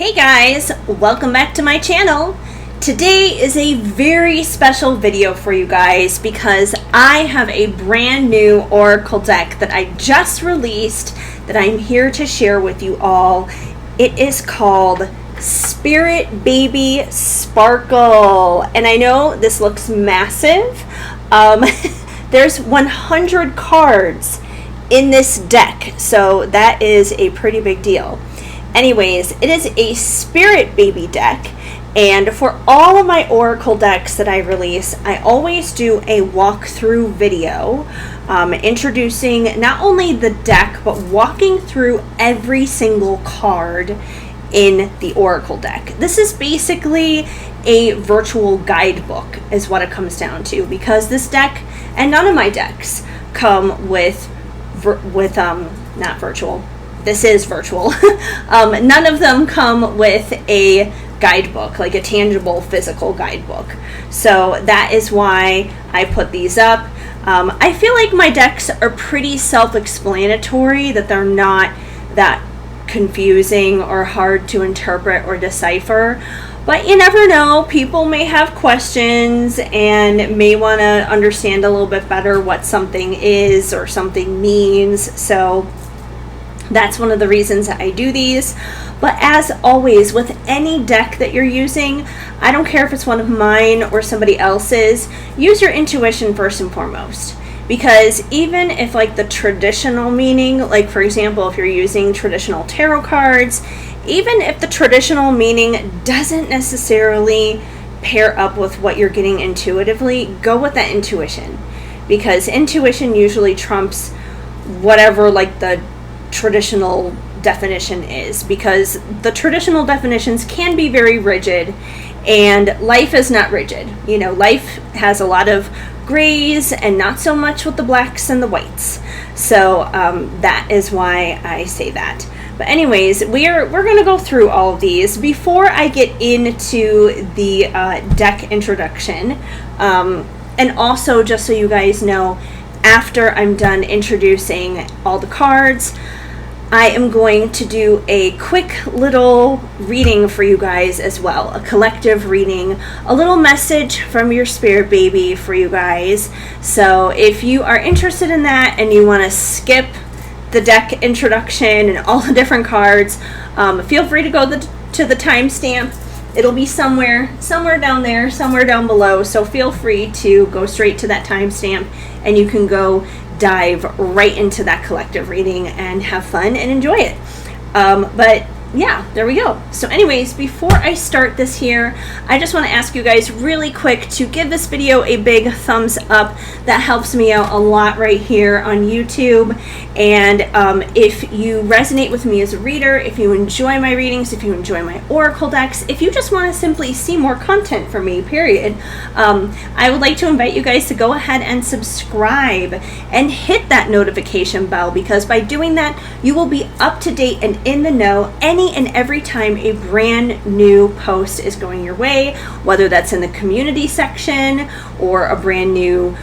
Hey guys, welcome back to my channel. Today is a very special video for you guys because I have a brand new oracle deck that I just released that I'm here to share with you all. It is called Spirit Baby Sparkle, and I know this looks massive. There's 100 cards in this deck, so that is a pretty big deal. Anyways, it is a Spirit Baby deck, and for all of my oracle decks that I release, I always do a walk-through video introducing not only the deck, but walking through every single card in the oracle deck. This is basically a virtual guidebook is what it comes down to, because this deck and none of my decks come with not virtual. This is virtual. None of them come with a guidebook, like a tangible physical guidebook. So that is why I put these up. I feel like my decks are pretty self-explanatory, that they're not that confusing or hard to interpret or decipher. But you never know, people may have questions and may want to understand a little bit better what something is or something means. So that's one of the reasons that I do these. But as always, with any deck that you're using, I don't care if it's one of mine or somebody else's, use your intuition first and foremost. Because even if like the traditional meaning, like for example, if you're using traditional tarot cards, even if the traditional meaning doesn't necessarily pair up with what you're getting intuitively, go with that intuition. Because intuition usually trumps whatever like the traditional definition is, because the traditional definitions can be very rigid, and life is not rigid. You know, life has a lot of grays and not so much with the blacks and the whites. So that is why I say that. But anyways, we're going to go through all of these. Before I get into the deck introduction, and also just so you guys know, after I'm done introducing all the cards, I am going to do a quick little reading for you guys as well, a collective reading, a little message from your spirit baby for you guys. So if you are interested in that and you want to skip the deck introduction and all the different cards, feel free to go to the timestamp. It'll be somewhere down there, somewhere down below. So feel free to go straight to that timestamp and you can go dive right into that collective reading and have fun and enjoy it. But yeah, there we go. So anyways, before I start this here, I just want to ask you guys really quick to give this video a big thumbs up. That helps me out a lot right here on YouTube. And if you resonate with me as a reader, if you enjoy my readings, if you enjoy my oracle decks, if you just want to simply see more content from me, period, I would like to invite you guys to go ahead and subscribe and hit that notification bell, because by doing that, you will be up to date and in the know any and every time a brand new post is going your way, whether that's in the community section or a brand new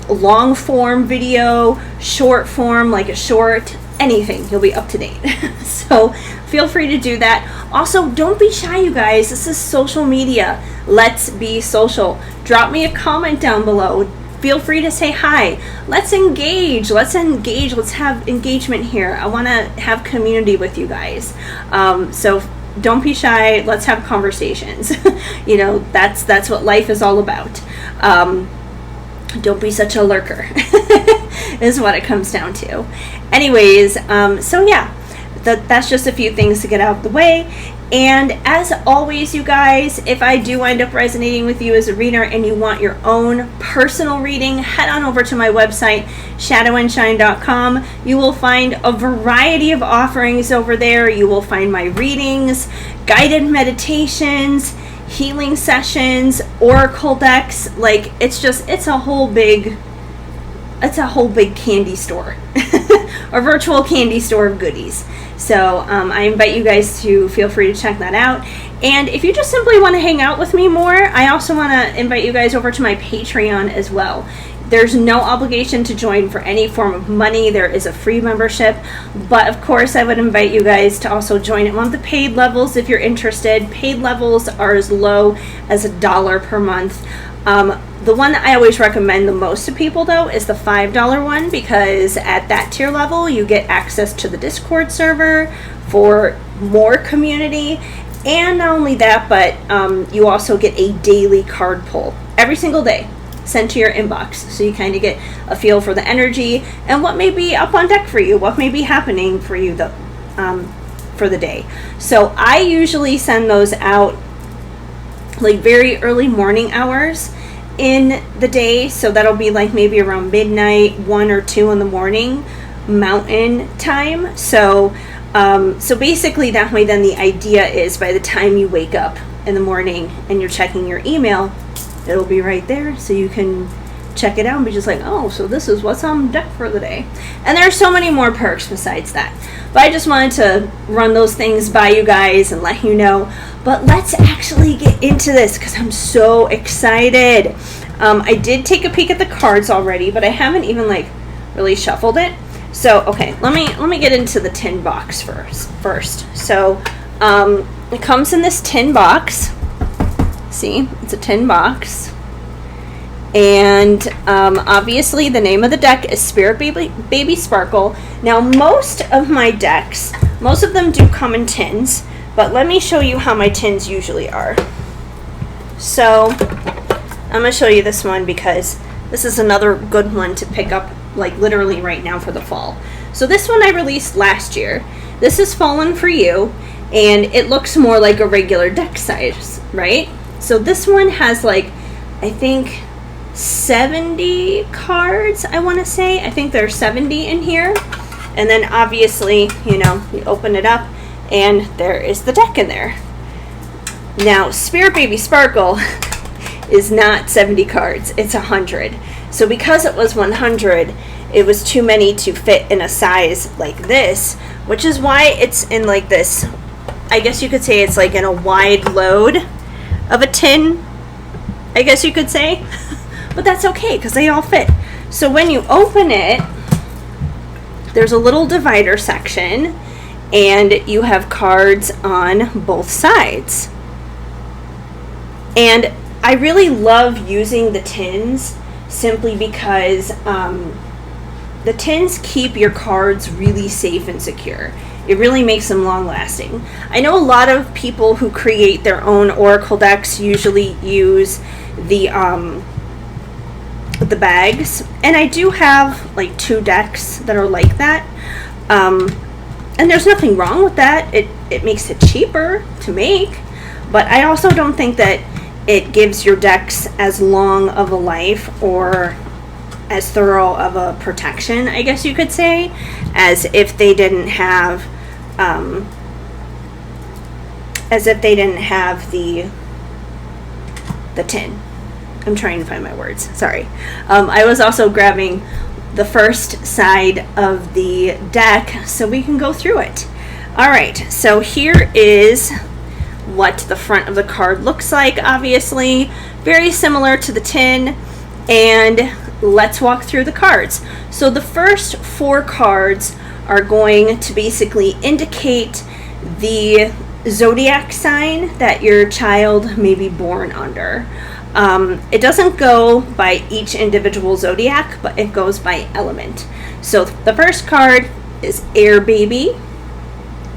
long form video, short form, like a short, anything, you'll be up to date. So feel free to do that. Also, don't be shy, you guys. This is social media. Let's be social. Drop me a comment down below. Feel free to say hi. Let's engage. Let's have engagement here. I want to have community with you guys. So don't be shy. Let's have conversations. You know, that's what life is all about. Don't be such a lurker is what it comes down to. Anyways, so yeah, that's just a few things to get out of the way. And as always, you guys, if I do wind up resonating with you as a reader and you want your own personal reading, head on over to my website, shadowandshine.com. You will find a variety of offerings over there. You will find my readings, guided meditations, healing sessions, oracle decks. Like, it's a whole big candy store, a virtual candy store of goodies. So I invite you guys to feel free to check that out. And if you just simply want to hang out with me more, I also want to invite you guys over to my Patreon as well. There's no obligation to join for any form of money. There is a free membership, but of course I would invite you guys to also join at one of the paid levels if you're interested. Paid levels are as low as $1 per month. The one that I always recommend the most to people, though, is the $5 one, because at that tier level you get access to the Discord server for more community, and not only that, but you also get a daily card pull every single day sent to your inbox, so you kind of get a feel for the energy and what may be up on deck for you, what may be happening for you for the day. So I usually send those out like very early morning hours in the day, so that'll be like maybe around midnight, 1 or 2 in the morning mountain time. So basically that way, then the idea is by the time you wake up in the morning and you're checking your email, it'll be right there, so you can check it out and be just like, oh, so this is what's on deck for the day. And there are so many more perks besides that, but I just wanted to run those things by you guys and let you know. But let's actually get into this, because I'm so excited. I did take a peek at the cards already, but I haven't even like really shuffled it. So okay, let me get into the tin box first. So it comes in this tin box. See, it's a tin box, and obviously the name of the deck is Spirit Baby Sparkle. Now most of my decks, most of them do come in tins, but let me show you how my tins usually are. So I'm going to show you this one, because this is another good one to pick up like literally right now for the fall. So this one I released last year. This is Fallen for You, and it looks more like a regular deck size, right? So this one has like, I think 70 cards, I want to say. I think there's 70 in here. And then obviously, you know, you open it up and there is the deck in there. Now, Spirit Baby Sparkle is not 70 cards, it's 100. So because it was 100, it was too many to fit in a size like this, which is why it's in like this, I guess you could say it's like in a wide load of a tin, I guess you could say. But that's okay, because they all fit. So when you open it, there's a little divider section, and you have cards on both sides. And I really love using the tins simply because the tins keep your cards really safe and secure. It really makes them long lasting. I know a lot of people who create their own oracle decks usually use the bags, and I do have like 2 decks that are like that, and there's nothing wrong with that. It makes it cheaper to make, but I also don't think that it gives your decks as long of a life or as thorough of a protection, I guess you could say, as if they didn't have the tin. I'm trying to find my words, sorry. I was also grabbing the first side of the deck so we can go through it. Alright, so here is what the front of the card looks like. Obviously very similar to the tin, and let's walk through the cards. So the first 4 cards are going to basically indicate the zodiac sign that your child may be born under. It doesn't go by each individual zodiac, but it goes by element. So the first card is Air Baby,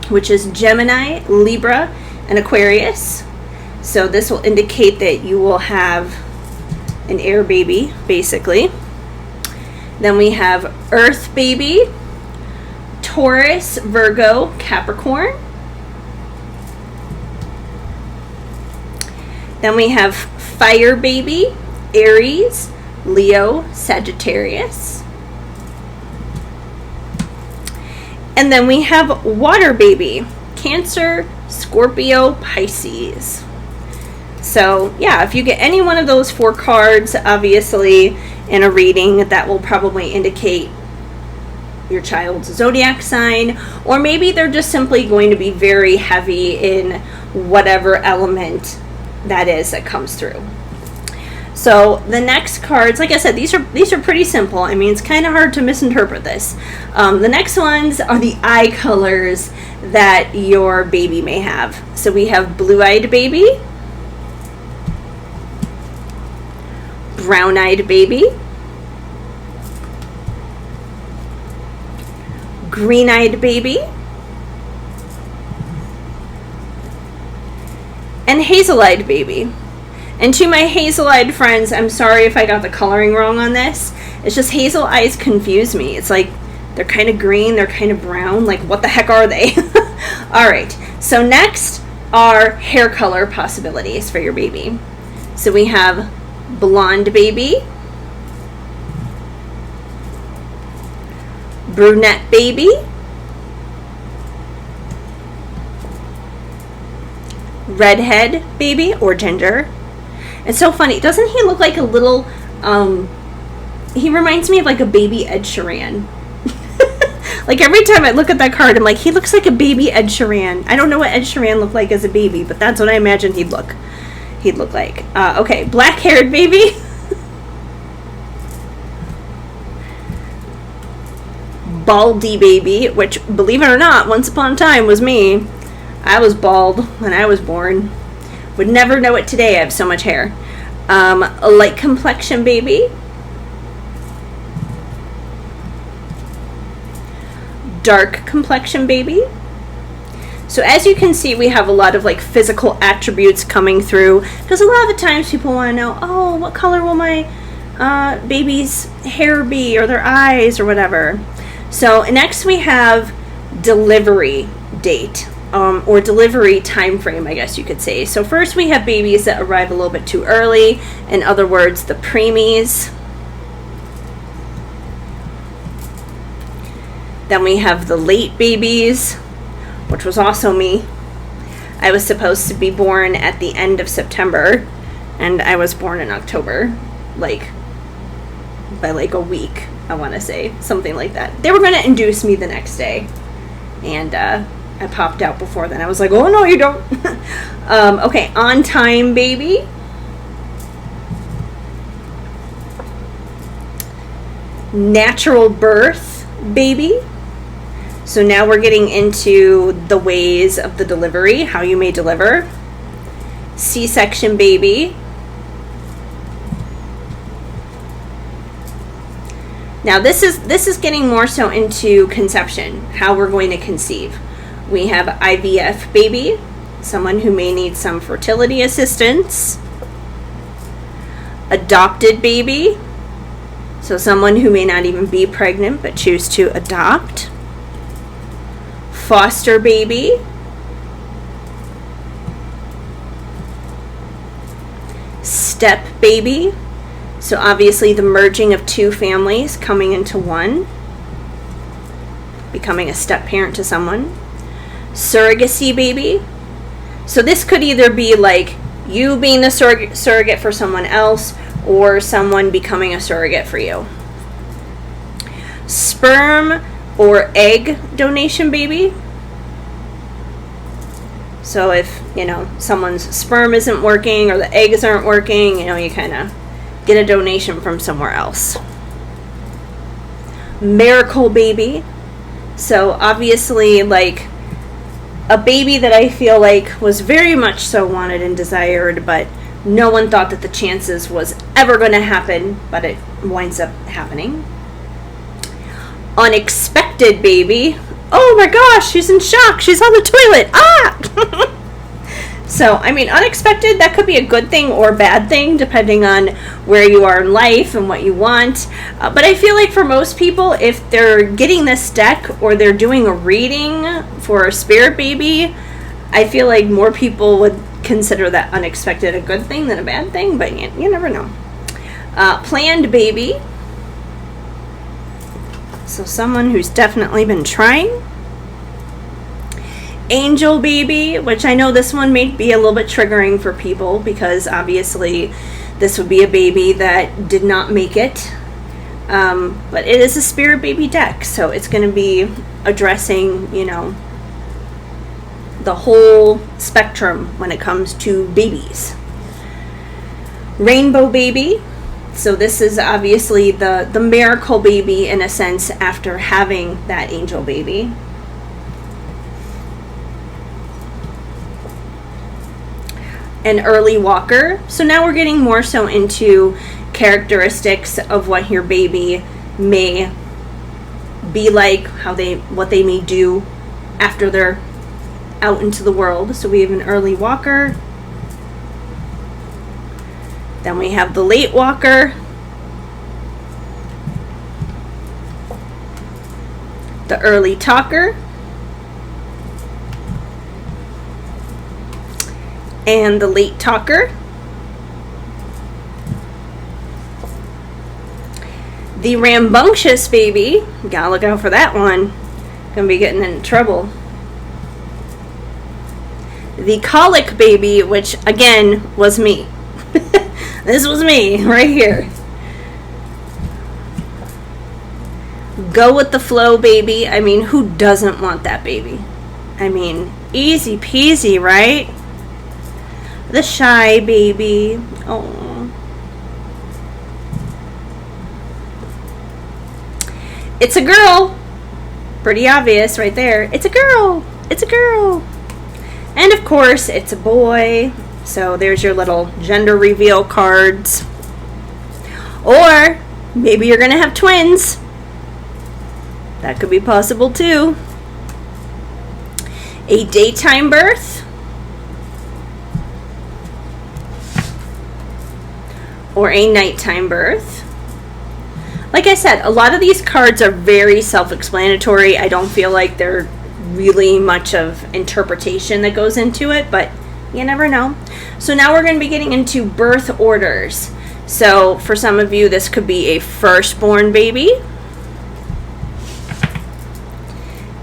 which is Gemini, Libra, and Aquarius. So this will indicate that you will have an air baby, basically. Then we have Earth Baby, Taurus, Virgo, Capricorn. Then we have Fire Baby, Aries, Leo, Sagittarius. And then we have Water Baby, Cancer, Scorpio, Pisces. So yeah, if you get any one of those 4 cards, obviously in a reading, that will probably indicate your child's zodiac sign, or maybe they're just simply going to be very heavy in whatever element that is that comes through. So the next cards, like I said, these are pretty simple. I mean, it's kind of hard to misinterpret this. The next ones are the eye colors that your baby may have. So we have blue-eyed baby, brown-eyed baby, green-eyed baby, and hazel-eyed baby. And to my hazel-eyed friends, I'm sorry if I got the coloring wrong on this. It's just hazel eyes confuse me. It's like they're kind of green, they're kind of brown. Like, what the heck are they? All right. So next are hair color possibilities for your baby. So we have blonde baby, brunette baby, redhead baby or ginger. It's so funny. Doesn't he look like a little, he reminds me of like a baby Ed Sheeran. Like every time I look at that card, I'm like, he looks like a baby Ed Sheeran. I don't know what Ed Sheeran looked like as a baby, but that's what I imagine he'd look like. Okay, black-haired baby. Baldy baby, which, believe it or not, once upon a time was me. I was bald when I was born. Would never know it today. I have so much hair. A light complexion baby. Dark complexion baby. So as you can see, we have a lot of like physical attributes coming through, because a lot of the times people want to know, oh, what color will my baby's hair be, or their eyes, or whatever. So next we have delivery date. Or delivery time frame, I guess you could say. So first we have babies that arrive a little bit too early. In other words, the preemies. Then we have the late babies, which was also me. I was supposed to be born at the end of September, and I was born in October, like by like a week, I want to say, something like that. They were going to induce me the next day, and I popped out before then. I was like, oh, no, you don't. Okay, on time baby. Natural birth baby. So now we're getting into the ways of the delivery, how you may deliver. C-section baby. Now this is getting more so into conception, how we're going to conceive. We have IVF baby, someone who may need some fertility assistance. Adopted baby, so someone who may not even be pregnant but choose to adopt. Foster baby. Step baby, so obviously the merging of two families coming into one, becoming a step parent to someone. Surrogacy baby. So this could either be like you being the surrogate for someone else, or someone becoming a surrogate for you. Sperm or egg donation baby. So if, someone's sperm isn't working or the eggs aren't working, you kind of get a donation from somewhere else. Miracle baby. So obviously, like, a baby that I feel like was very much so wanted and desired, but no one thought that the chances was ever going to happen, but it winds up happening. Unexpected baby. Oh my gosh, she's in shock. She's on the toilet. Ah! So, I mean, unexpected, that could be a good thing or bad thing, depending on where you are in life and what you want. But I feel like for most people, if they're getting this deck or they're doing a reading for a spirit baby, I feel like more people would consider that unexpected a good thing than a bad thing, but you never know. Planned baby. So someone who's definitely been trying. Angel baby, which I know this one may be a little bit triggering for people, because obviously this would be a baby that did not make it. But it is a spirit baby deck, so it's going to be addressing, the whole spectrum when it comes to babies. Rainbow baby. So this is obviously the miracle baby in a sense after having that angel baby. An early walker. So now we're getting more so into characteristics of what your baby may be like, what they may do after they're out into the world. So we have an early walker. Then we have the late walker. The early talker. And the late talker. The rambunctious baby. Gotta look out for that one. Gonna be getting in trouble. The colic baby, which again was me. This was me right here. Go with the flow baby. I mean, who doesn't want that baby? I mean, easy peasy, right? The shy baby. Oh. It's a girl. Pretty obvious right there. It's a girl. It's a girl. And of course, it's a boy. So there's your little gender reveal cards. Or maybe you're going to have twins. That could be possible too. A daytime birth. Or a nighttime birth. Like I said, a lot of these cards are very self-explanatory. I don't feel like they're really much of interpretation that goes into it, but you never know. So now we're going to be getting into birth orders. So for some of you, this could be a firstborn baby,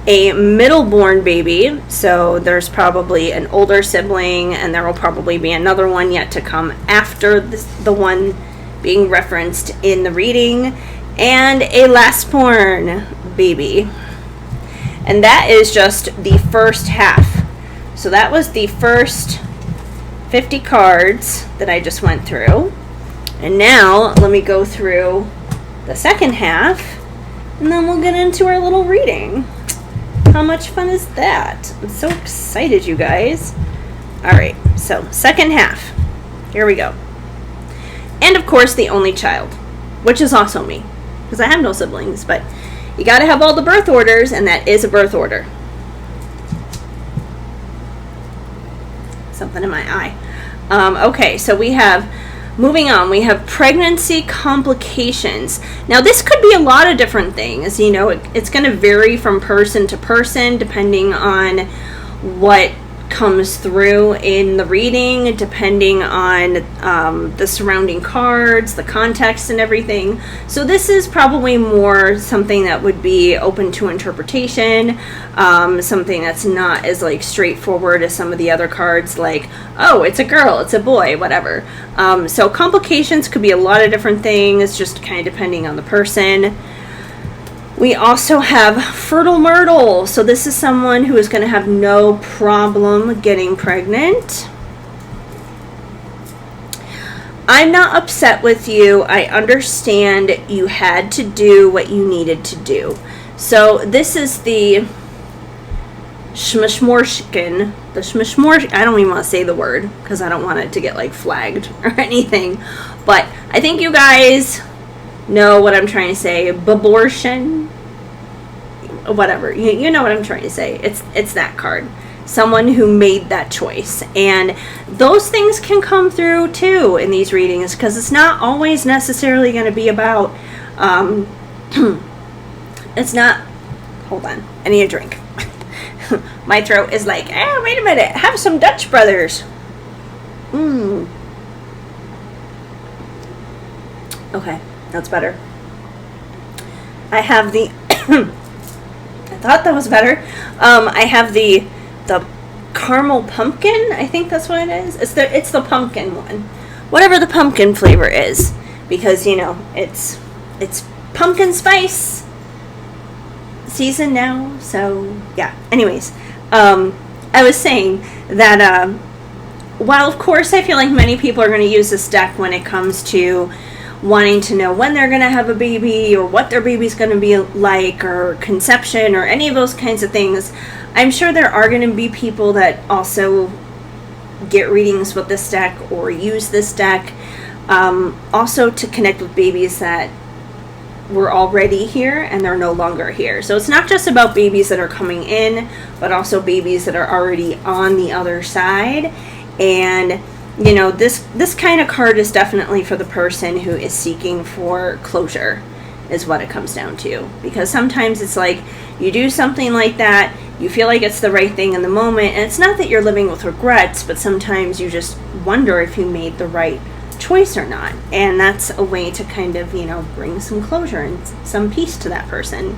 a middle-born baby. So there's probably an older sibling, and there will probably be another one yet to come after the one being referenced in the reading, and a last-born baby. And that is just the first half. So that was the first 50 cards that I just went through. And now let me go through the second half, and then we'll get into our little reading. How much fun is that? I'm so excited, you guys. Alright, so second half. Here we go. And of course, the only child, which is also me, because I have no siblings, but you got to have all the birth orders, and that is a birth order. Something in my eye. Okay, so we have, moving on, we have pregnancy complications. Now, this could be a lot of different things. You know, it's going to vary from person to person, depending on what comes through in the reading, depending on the surrounding cards, the context, and everything. So this is probably more something that would be open to interpretation, something that's not as like straightforward as some of the other cards, like, oh, it's a girl, it's a boy, whatever. So complications could be a lot of different things, just kind of depending on the person. We also have fertile myrtle. So this is someone who is going to have no problem getting pregnant. I'm not upset with you. I understand you had to do what you needed to do. So this is the shmishmorshkin. I don't even want to say the word because I don't want it to get like flagged or anything. But I think you guys know what I'm trying to say. Abortion, whatever, you know what I'm trying to say. It's that card, someone who made that choice, and those things can come through too in these readings, because it's not always necessarily going to be about it's not, hold on, I need a drink. My throat is like, wait a minute, have some Dutch Brothers. Okay, that's better. I have the I thought that was better. I have the caramel pumpkin. I think that's what it is. It's the pumpkin one, whatever the pumpkin flavor is, because you know it's pumpkin spice season now. So yeah. Anyways, I was saying that while of course I feel like many people are going to use this deck when it comes to wanting to know when they're going to have a baby or what their baby's going to be like, or conception, or any of those kinds of things, I'm sure there are going to be people that also get readings with this deck or use this deck also to connect with babies that were already here and they're no longer here. So it's not just about babies that are coming in, but also babies that are already on the other side. And you know, this kind of card is definitely for the person who is seeking for closure, is what it comes down to. Because sometimes it's like you do something like that, you feel like it's the right thing in the moment, and it's not that you're living with regrets, but sometimes you just wonder if you made the right choice or not. And that's a way to kind of, you know, bring some closure and some peace to that person.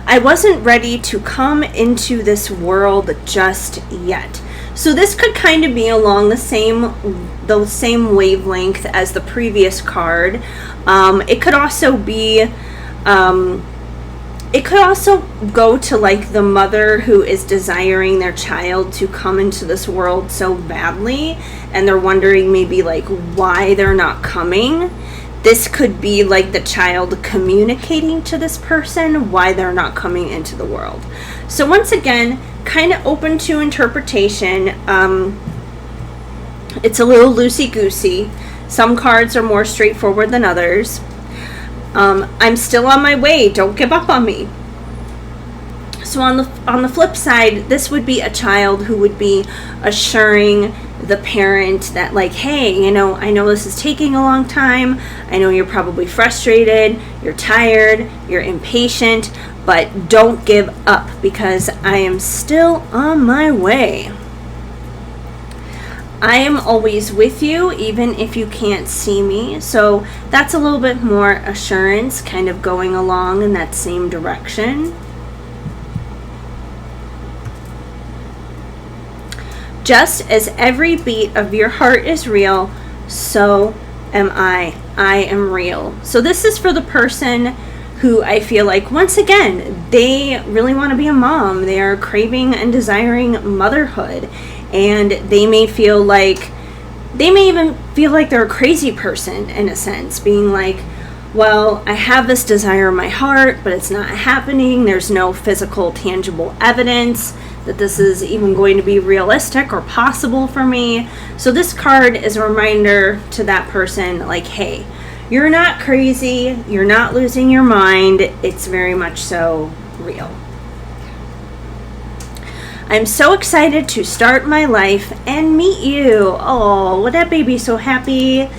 I wasn't ready to come into this world just yet. So this could kind of be along the same wavelength as the previous card. It could also be it could also go to like the mother who is desiring their child to come into this world so badly, and they're wondering maybe like why they're not coming. This could be like the child communicating to this person why they're not coming into the world. So once again, kind of open to interpretation. It's a little loosey-goosey. Some cards are more straightforward than others. I'm still on my way. Don't give up on me. So on the flip side, this would be a child who would be assuring the parent that like, hey, you know, I know this is taking a long time. I know you're probably frustrated, you're tired, you're impatient, but don't give up because I am still on my way. I am always with you, even if you can't see me. So that's a little bit more assurance, kind of going along in that same direction. Just as every beat of your heart is real, so am I. I am real. So this is for the person who I feel like, once again, they really want to be a mom. They are craving and desiring motherhood. And they may even feel like they're a crazy person in a sense, being like, well, I have this desire in my heart, but it's not happening. There's no physical, tangible evidence that this is even going to be realistic or possible for me. So this card is a reminder to that person, like, hey, you're not crazy. You're not losing your mind. It's very much so real. I'm so excited to start my life and meet you. Oh, would that baby so happy?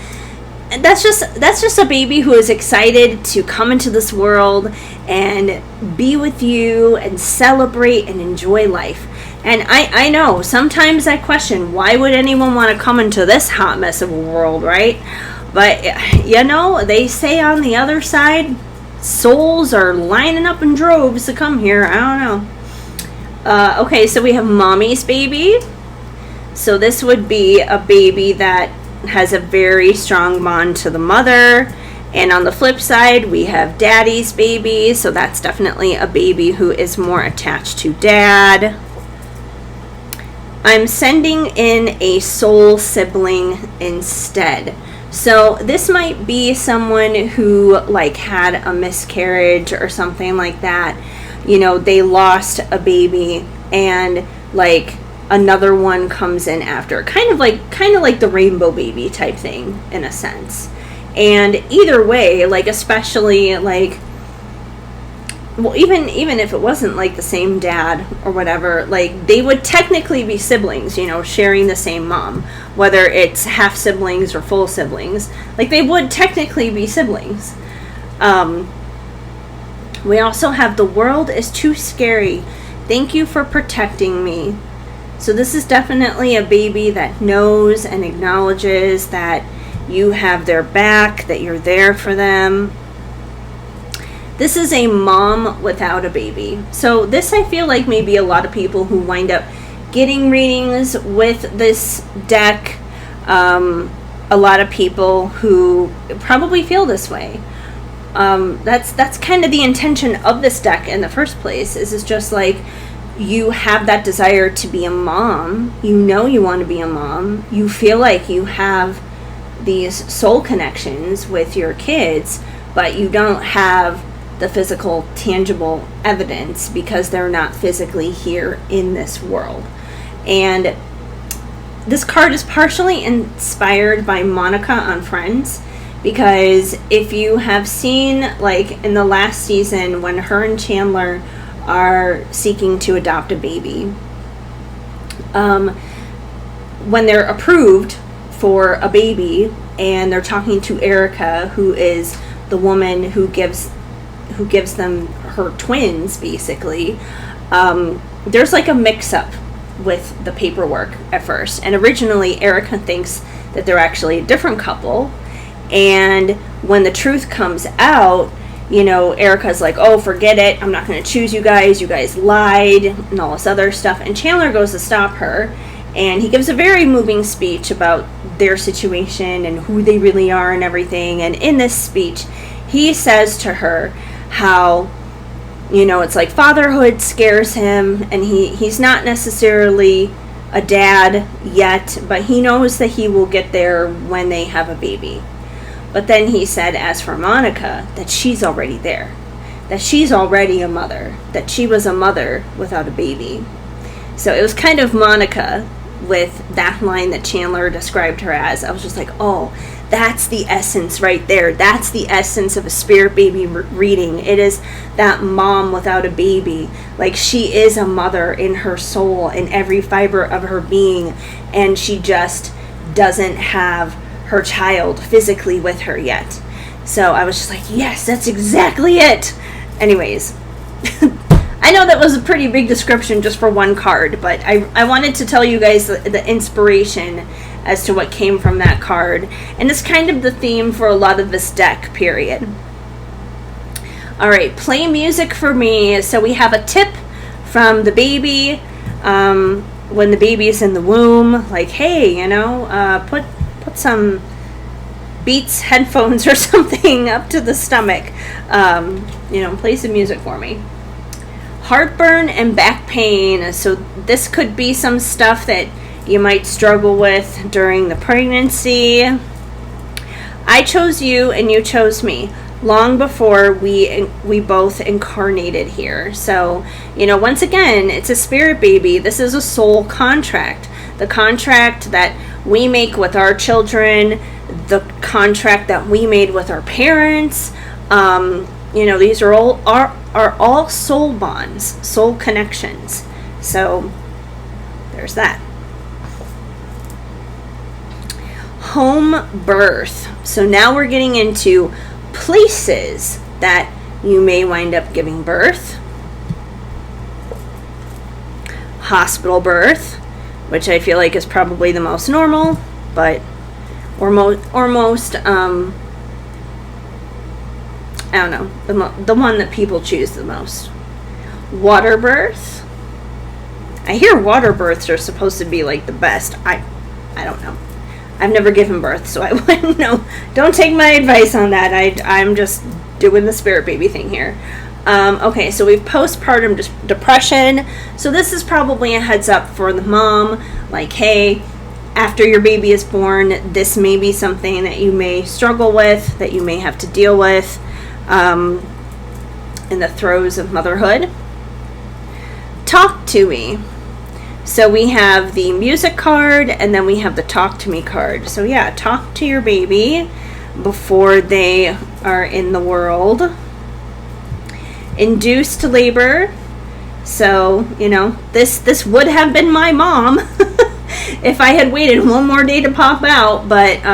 And that's just a baby who is excited to come into this world and be with you and celebrate and enjoy life. And I know sometimes I question, why would anyone want to come into this hot mess of a world, right? But you know, they say on the other side, souls are lining up in droves to come here. I don't know. Okay, so we have mommy's baby. So this would be a baby that has a very strong bond to the mother. And on the flip side, we have daddy's baby. So that's definitely a baby who is more attached to dad. I'm sending in a soul sibling instead. So this might be someone who like had a miscarriage or something like that. You know, they lost a baby and like another one comes in after, kind of like the rainbow baby type thing in a sense. And either way, like especially like, well, even if it wasn't like the same dad or whatever, like they would technically be siblings, you know, sharing the same mom, whether it's half siblings or full siblings, like they would technically be siblings. We also have the world is too scary. Thank you for protecting me. So this is definitely a baby that knows and acknowledges that you have their back, that you're there for them. This is a mom without a baby. So this, I feel like maybe a lot of people who wind up getting readings with this deck, a lot of people who probably feel this way. That's kind of the intention of this deck in the first place, is it's just like, you have that desire to be a mom, you know you want to be a mom, you feel like you have these soul connections with your kids, but you don't have the physical, tangible evidence because they're not physically here in this world. And this card is partially inspired by Monica on Friends, because if you have seen, like, in the last season when her and Chandler are seeking to adopt a baby, when they're approved for a baby and they're talking to Erica, who is the woman who gives them her twins, basically, there's like a mix-up with the paperwork at first. And originally Erica thinks that they're actually a different couple, and when the truth comes out, you know, Erica's like, oh, forget it, I'm not going to choose you guys lied, and all this other stuff. And Chandler goes to stop her, and he gives a very moving speech about their situation and who they really are and everything. And in this speech, he says to her how, you know, it's like fatherhood scares him, and he's not necessarily a dad yet, but he knows that he will get there when they have a baby. But then he said, as for Monica, that she's already there, that she's already a mother, that she was a mother without a baby. So it was kind of Monica with that line that Chandler described her as. I was just like, oh, that's the essence right there. That's the essence of a spirit baby reading. It is that mom without a baby. Like, she is a mother in her soul, in every fiber of her being, and she just doesn't have her child physically with her yet. So I was just like, yes, that's exactly it. Anyways, I know that was a pretty big description just for one card, but I wanted to tell you guys the inspiration as to what came from that card. And it's kind of the theme for a lot of this deck, period. Alright, play music for me. So we have a tip from the baby when the baby is in the womb, like, hey, you know, put some Beats headphones or something up to the stomach. You know, play some music for me. Heartburn and back pain. So this could be some stuff that you might struggle with during the pregnancy. I chose you and you chose me long before we both incarnated here. So, you know, once again, it's a spirit baby. This is a soul contract. The contract that we make with our children, the contract that we made with our parents. You know, these are all soul bonds, soul connections. So there's that. Home birth. So now we're getting into places that you may wind up giving birth. Hospital birth, which I feel like is probably the most normal, but or most I don't know, the one that people choose the most. Water birth. I hear water births are supposed to be like the best. I don't know. I've never given birth, so I wouldn't know. Don't take my advice on that. I'm just doing the spirit baby thing here. Okay, so we've postpartum depression. So this is probably a heads up for the mom. Like, hey, after your baby is born, this may be something that you may struggle with, that you may have to deal with in the throes of motherhood. Talk to me. So we have the music card, and then we have the talk to me card. So yeah, talk to your baby before they are in the world. Induced labor. So, you know, this would have been my mom if I had waited one more day to pop out, but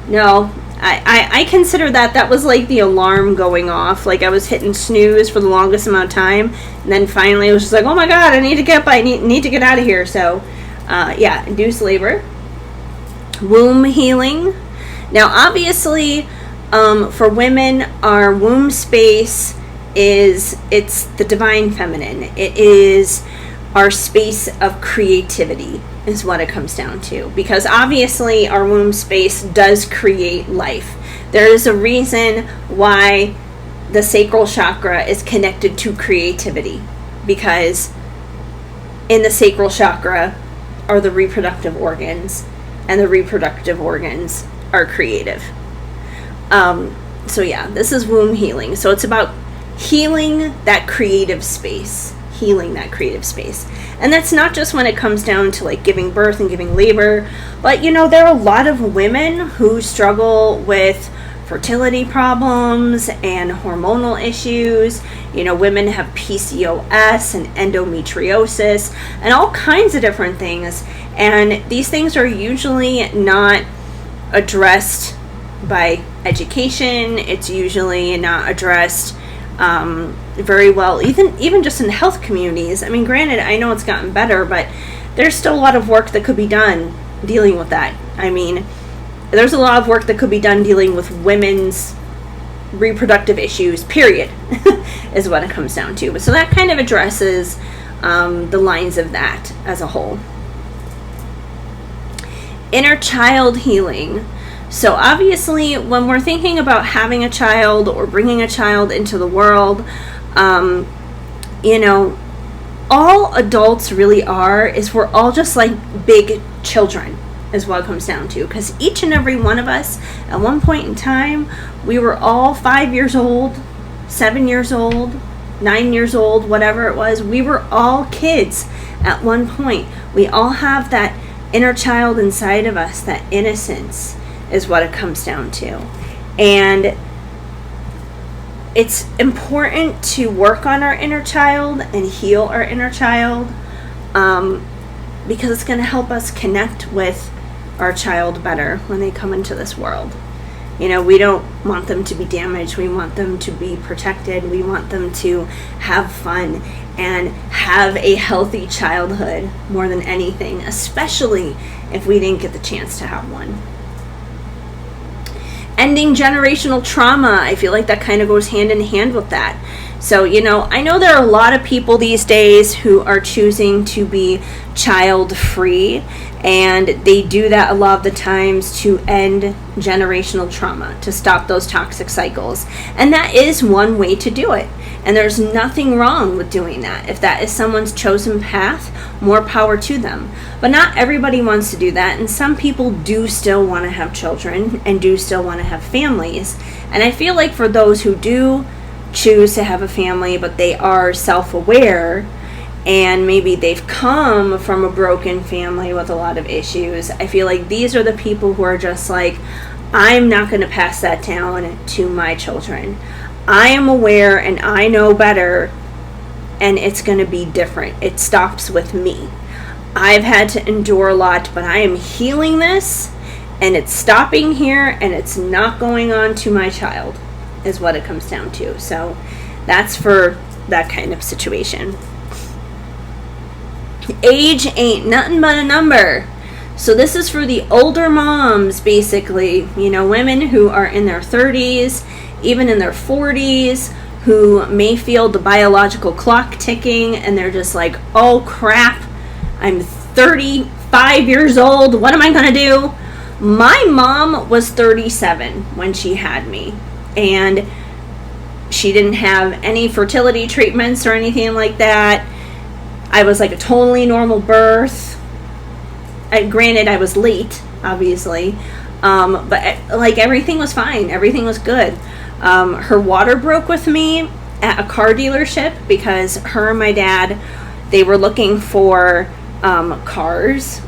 no, I consider that was like the alarm going off. Like, I was hitting snooze for the longest amount of time, and then finally it was just like, oh my god, I need to get up, I need to get out of here. So yeah, induced labor. Womb healing. Now obviously for women, our womb space it's the divine feminine. It is our space of creativity is what it comes down to, because obviously our womb space does create life. There is a reason why the sacral chakra is connected to creativity, because in the sacral chakra are the reproductive organs, and the reproductive organs are creative. So yeah, this is womb healing. So it's about healing that creative space. And that's not just when it comes down to like giving birth and giving labor, but there are a lot of women who struggle with fertility problems and hormonal issues. Women have PCOS and endometriosis and all kinds of different things. And these things are usually not addressed by education. It's usually not addressed very well, even just in health communities. I mean, granted, I know it's gotten better, but there's still a lot of work that could be done dealing with that. I mean, there's a lot of work that could be done dealing with women's reproductive issues, period, is what it comes down to. But so that kind of addresses the lines of that as a whole. Inner child healing. So obviously, when we're thinking about having a child or bringing a child into the world, all adults really are is we're all just like big children, is what it comes down to. Because each and every one of us, at one point in time, we were all 5 years old, 7 years old, 9 years old, whatever it was. We were all kids at one point. We all have that inner child inside of us, that innocence, is what it comes down to. And it's important to work on our inner child and heal our inner child, because it's going to help us connect with our child better when they come into this world. We don't want them to be damaged. We want them to be protected. We want them to have fun and have a healthy childhood more than anything, especially if we didn't get the chance to have one. Ending generational trauma, I feel like that kind of goes hand in hand with that. So, I know there are a lot of people these days who are choosing to be child-free, and they do that a lot of the times to end generational trauma, to stop those toxic cycles. And that is one way to do it. And there's nothing wrong with doing that. If that is someone's chosen path, more power to them. But not everybody wants to do that, and some people do still want to have children and do still want to have families. And I feel like for those who do choose to have a family, but they are self-aware, and maybe they've come from a broken family with a lot of issues, I feel like these are the people who are just like, I'm not going to pass that down to my children. I am aware and I know better, and it's going to be different. It stops with me. I've had to endure a lot, but I am healing this, and it's stopping here, and it's not going on to my child, is what it comes down to. So that's for that kind of situation. Age ain't nothing but a number. So this is for the older moms, basically, women who are in their 30s, even in their 40s, who may feel the biological clock ticking, and they're just like, oh crap, I'm 35 years old, what am I gonna do? My mom was 37 when she had me, and she didn't have any fertility treatments or anything like that. I was like a totally normal birth. Granted, I was late, obviously, but like everything was fine. Everything was good. Her water broke with me at a car dealership because her and my dad, they were looking for cars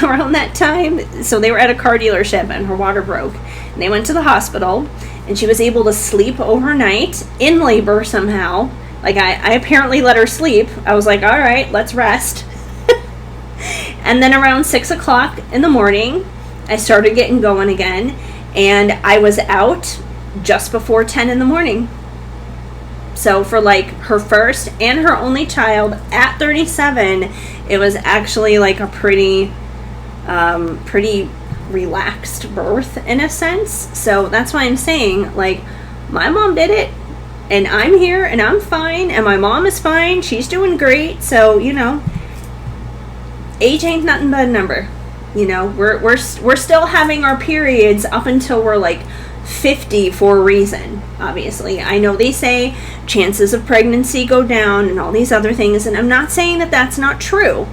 around that time. So they were at a car dealership and her water broke. And they went to the hospital, and she was able to sleep overnight in labor somehow. Like I apparently let her sleep. I was like, all right, let's rest. And then around 6 o'clock in the morning, I started getting going again, and I was out just before 10 in the morning. So for like her first and her only child at 37, it was actually like a pretty relaxed birth in a sense. So that's why I'm saying, like, my mom did it, and I'm here, and I'm fine, and my mom is fine. She's doing great. So, age ain't nothing but a number. We're still having our periods up until we're like 50 for a reason, obviously. I know they say chances of pregnancy go down and all these other things, and I'm not saying that that's not true,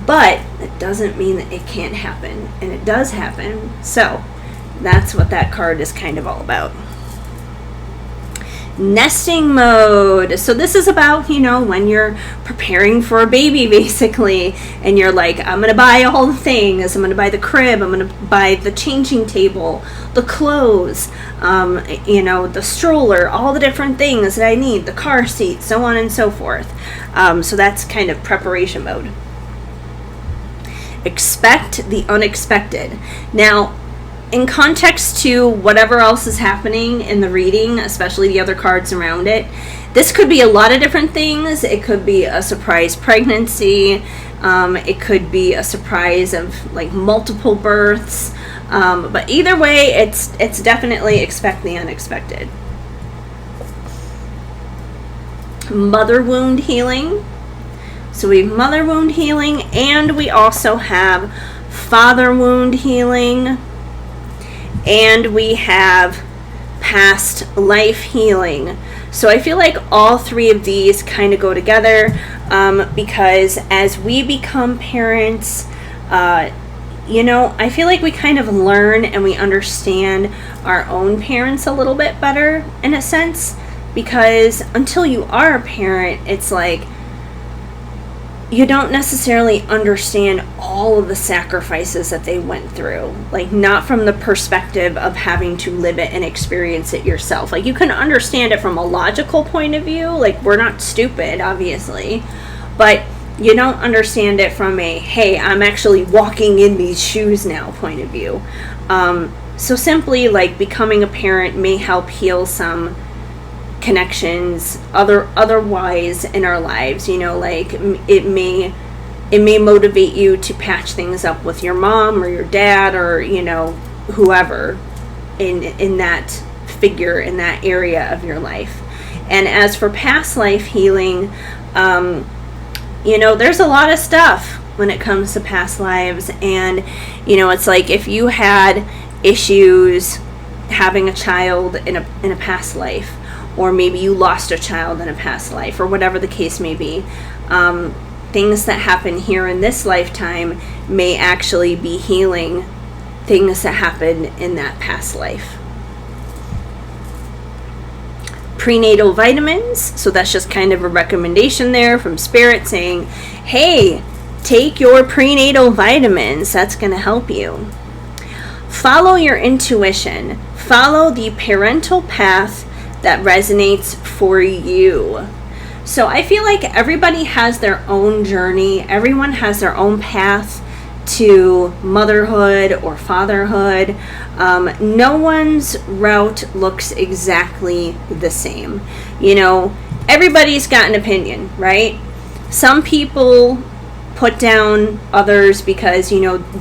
but it doesn't mean that it can't happen, and it does happen. So that's what that card is kind of all about. Nesting mode. So this is about, when you're preparing for a baby, basically, and you're like, I'm going to buy all the things. I'm going to buy the crib. I'm going to buy the changing table, the clothes, the stroller, all the different things that I need, the car seat, so on and so forth. So that's kind of preparation mode. Expect the unexpected. Now, in context to whatever else is happening in the reading, especially the other cards around it, this could be a lot of different things. It could be a surprise pregnancy. It could be a surprise of like multiple births. But either way, it's definitely expect the unexpected. Mother wound healing. So we have mother wound healing, and we also have father wound healing. And we have past life healing. So I feel like all three of these kind of go together because as we become parents, I feel like we kind of learn and we understand our own parents a little bit better in a sense, because until you are a parent, it's like you don't necessarily understand all of the sacrifices that they went through. Like, not from the perspective of having to live it and experience it yourself. Like, you can understand it from a logical point of view. Like, we're not stupid, obviously. But you don't understand it from a, hey, I'm actually walking in these shoes now point of view. So simply, like, becoming a parent may help heal some connections otherwise in our lives, like it may motivate you to patch things up with your mom or your dad or whoever in that figure, in that area of your life. And as for past life healing, there's a lot of stuff when it comes to past lives, and it's like if you had issues having a child in a past life, or maybe you lost a child in a past life, or whatever the case may be. Things that happen here in this lifetime may actually be healing things that happened in that past life. Prenatal vitamins. So that's just kind of a recommendation there from Spirit saying, hey, take your prenatal vitamins. That's going to help you. Follow your intuition. Follow the parental path that resonates for you. So I feel like everybody has their own journey. Everyone has their own path to motherhood or fatherhood. No one's route looks exactly the same. Everybody's got an opinion, right? Some people put down others because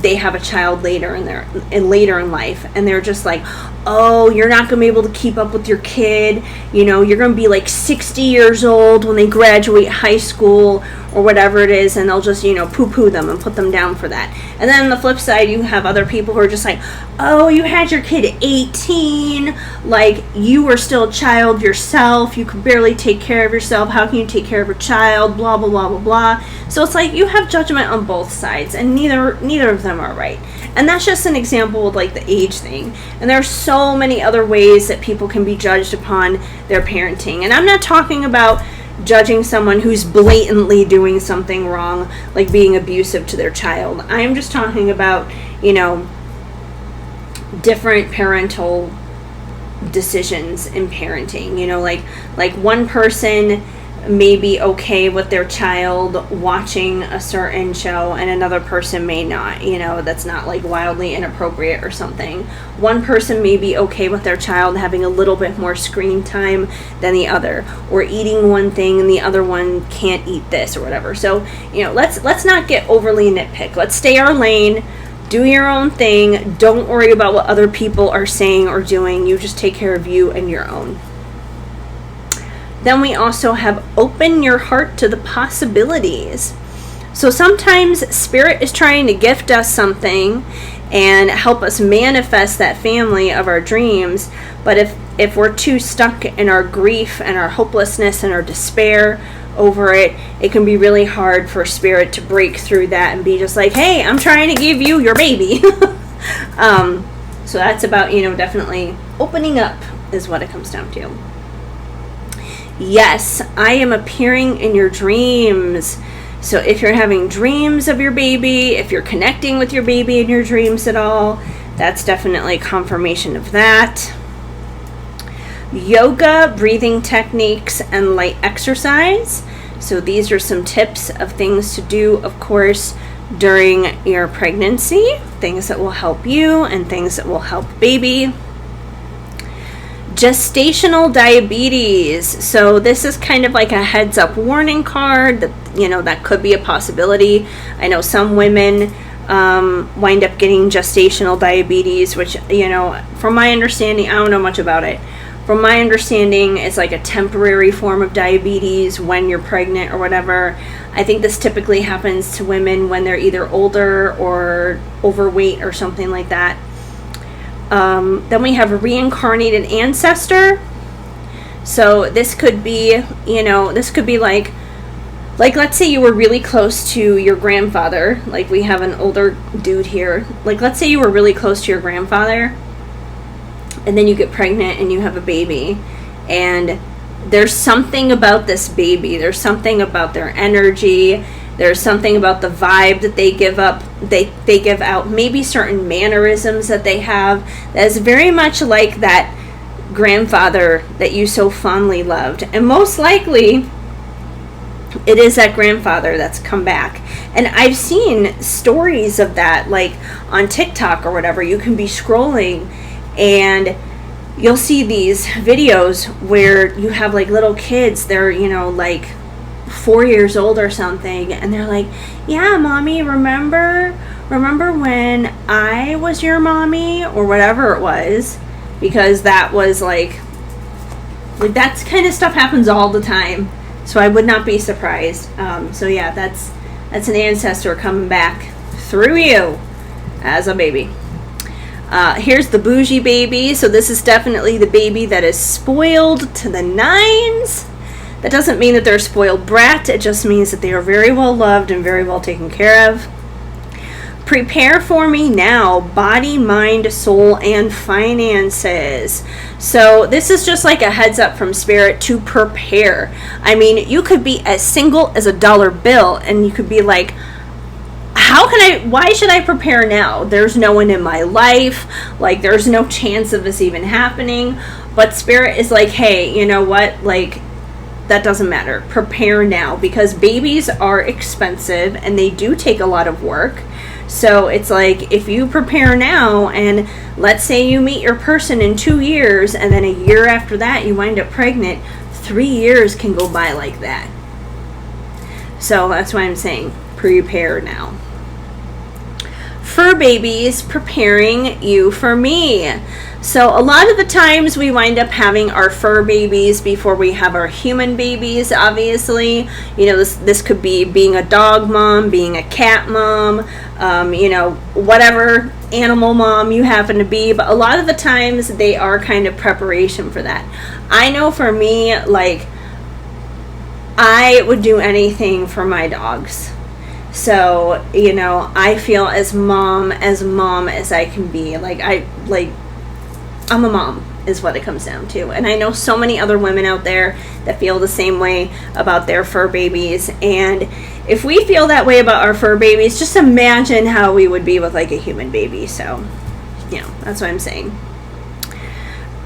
they have a child later in life, and they're just like, oh, you're not going to be able to keep up with your kid, you're going to be like 60 years old when they graduate high school or whatever it is, and they'll just poo-poo them and put them down for that. And then on the flip side, you have other people who are just like, oh, you had your kid at 18, like you were still a child yourself, you could barely take care of yourself, how can you take care of a child, blah blah blah blah blah. So it's like you have judgment on both sides, and neither of them are right. And that's just an example of like the age thing. And there are so many other ways that people can be judged upon their parenting. And I'm not talking about judging someone who's blatantly doing something wrong, like being abusive to their child. I am just talking about, different parental decisions in parenting. Like one person may be okay with their child watching a certain show and another person may not, that's not like wildly inappropriate or something. One person may be okay with their child having a little bit more screen time than the other, or eating one thing and the other one can't eat this or whatever. So, let's not get overly nitpick. Let's stay our lane, do your own thing, don't worry about what other people are saying or doing. You just take care of you and your own. Then we also have open your heart to the possibilities. So sometimes Spirit is trying to gift us something, and help us manifest that family of our dreams. But if we're too stuck in our grief and our hopelessness and our despair over it, it can be really hard for Spirit to break through that and be just like, hey, I'm trying to give you your baby. So that's about, definitely opening up is what it comes down to. Yes, I am appearing in your dreams. So if you're having dreams of your baby, if you're connecting with your baby in your dreams at all, that's definitely confirmation of that. Yoga, breathing techniques, and light exercise. So these are some tips of things to do, of course, during your pregnancy, things that will help you and things that will help baby. Gestational diabetes. So this is kind of like a heads up warning card that, that could be a possibility. I know some women wind up getting gestational diabetes, which, from my understanding, I don't know much about it. From my understanding, it's like a temporary form of diabetes when you're pregnant or whatever. I think this typically happens to women when they're either older or overweight or something like that. Then we have a reincarnated ancestor. So this could be, like let's say you were really close to your grandfather. Like we have an older dude here. Like let's say you were really close to your grandfather, and then you get pregnant and you have a baby, and there's something about this baby. There's something about their energy. There's something about the vibe that they give up. They give out, maybe certain mannerisms that they have that is very much like that grandfather that you so fondly loved. And most likely, it is that grandfather that's come back. And I've seen stories of that, like on TikTok or whatever. You can be scrolling and you'll see these videos where you have like little kids. They're, like 4 years old or something, and they're like, yeah, mommy, remember when I was your mommy, or whatever it was, because that was like that kind of stuff happens all the time. So I would not be surprised. So yeah, that's an ancestor coming back through you as a baby. Here's the bougie baby. So this is definitely the baby that is spoiled to the nines. That doesn't mean that they're a spoiled brat. It just means that they are very well loved and very well taken care of. Prepare for me now. Body, mind, soul, and finances. So this is just like a heads up from Spirit to prepare. I mean, you could be as single as a dollar bill, and you could be like, why should I prepare now? There's no one in my life. Like, there's no chance of this even happening. But Spirit is like, hey, you know what? Like, that doesn't matter. Prepare now, because babies are expensive and they do take a lot of work. So it's like, if you prepare now, and let's say you meet your person in 2 years, and then a year after that you wind up pregnant, 3 years can go by like that. So that's why I'm saying prepare now. Fur babies, preparing you for me. So a lot of the times we wind up having our fur babies before we have our human babies, obviously. This could be being a dog mom, being a cat mom, whatever animal mom you happen to be. But a lot of the times they are kind of preparation for that. I know for me, like, I would do anything for my dogs. So, I feel as mom as I can be. I'm a mom is what it comes down to. And I know so many other women out there that feel the same way about their fur babies. And if we feel that way about our fur babies, just imagine how we would be with like a human baby. So, that's what I'm saying.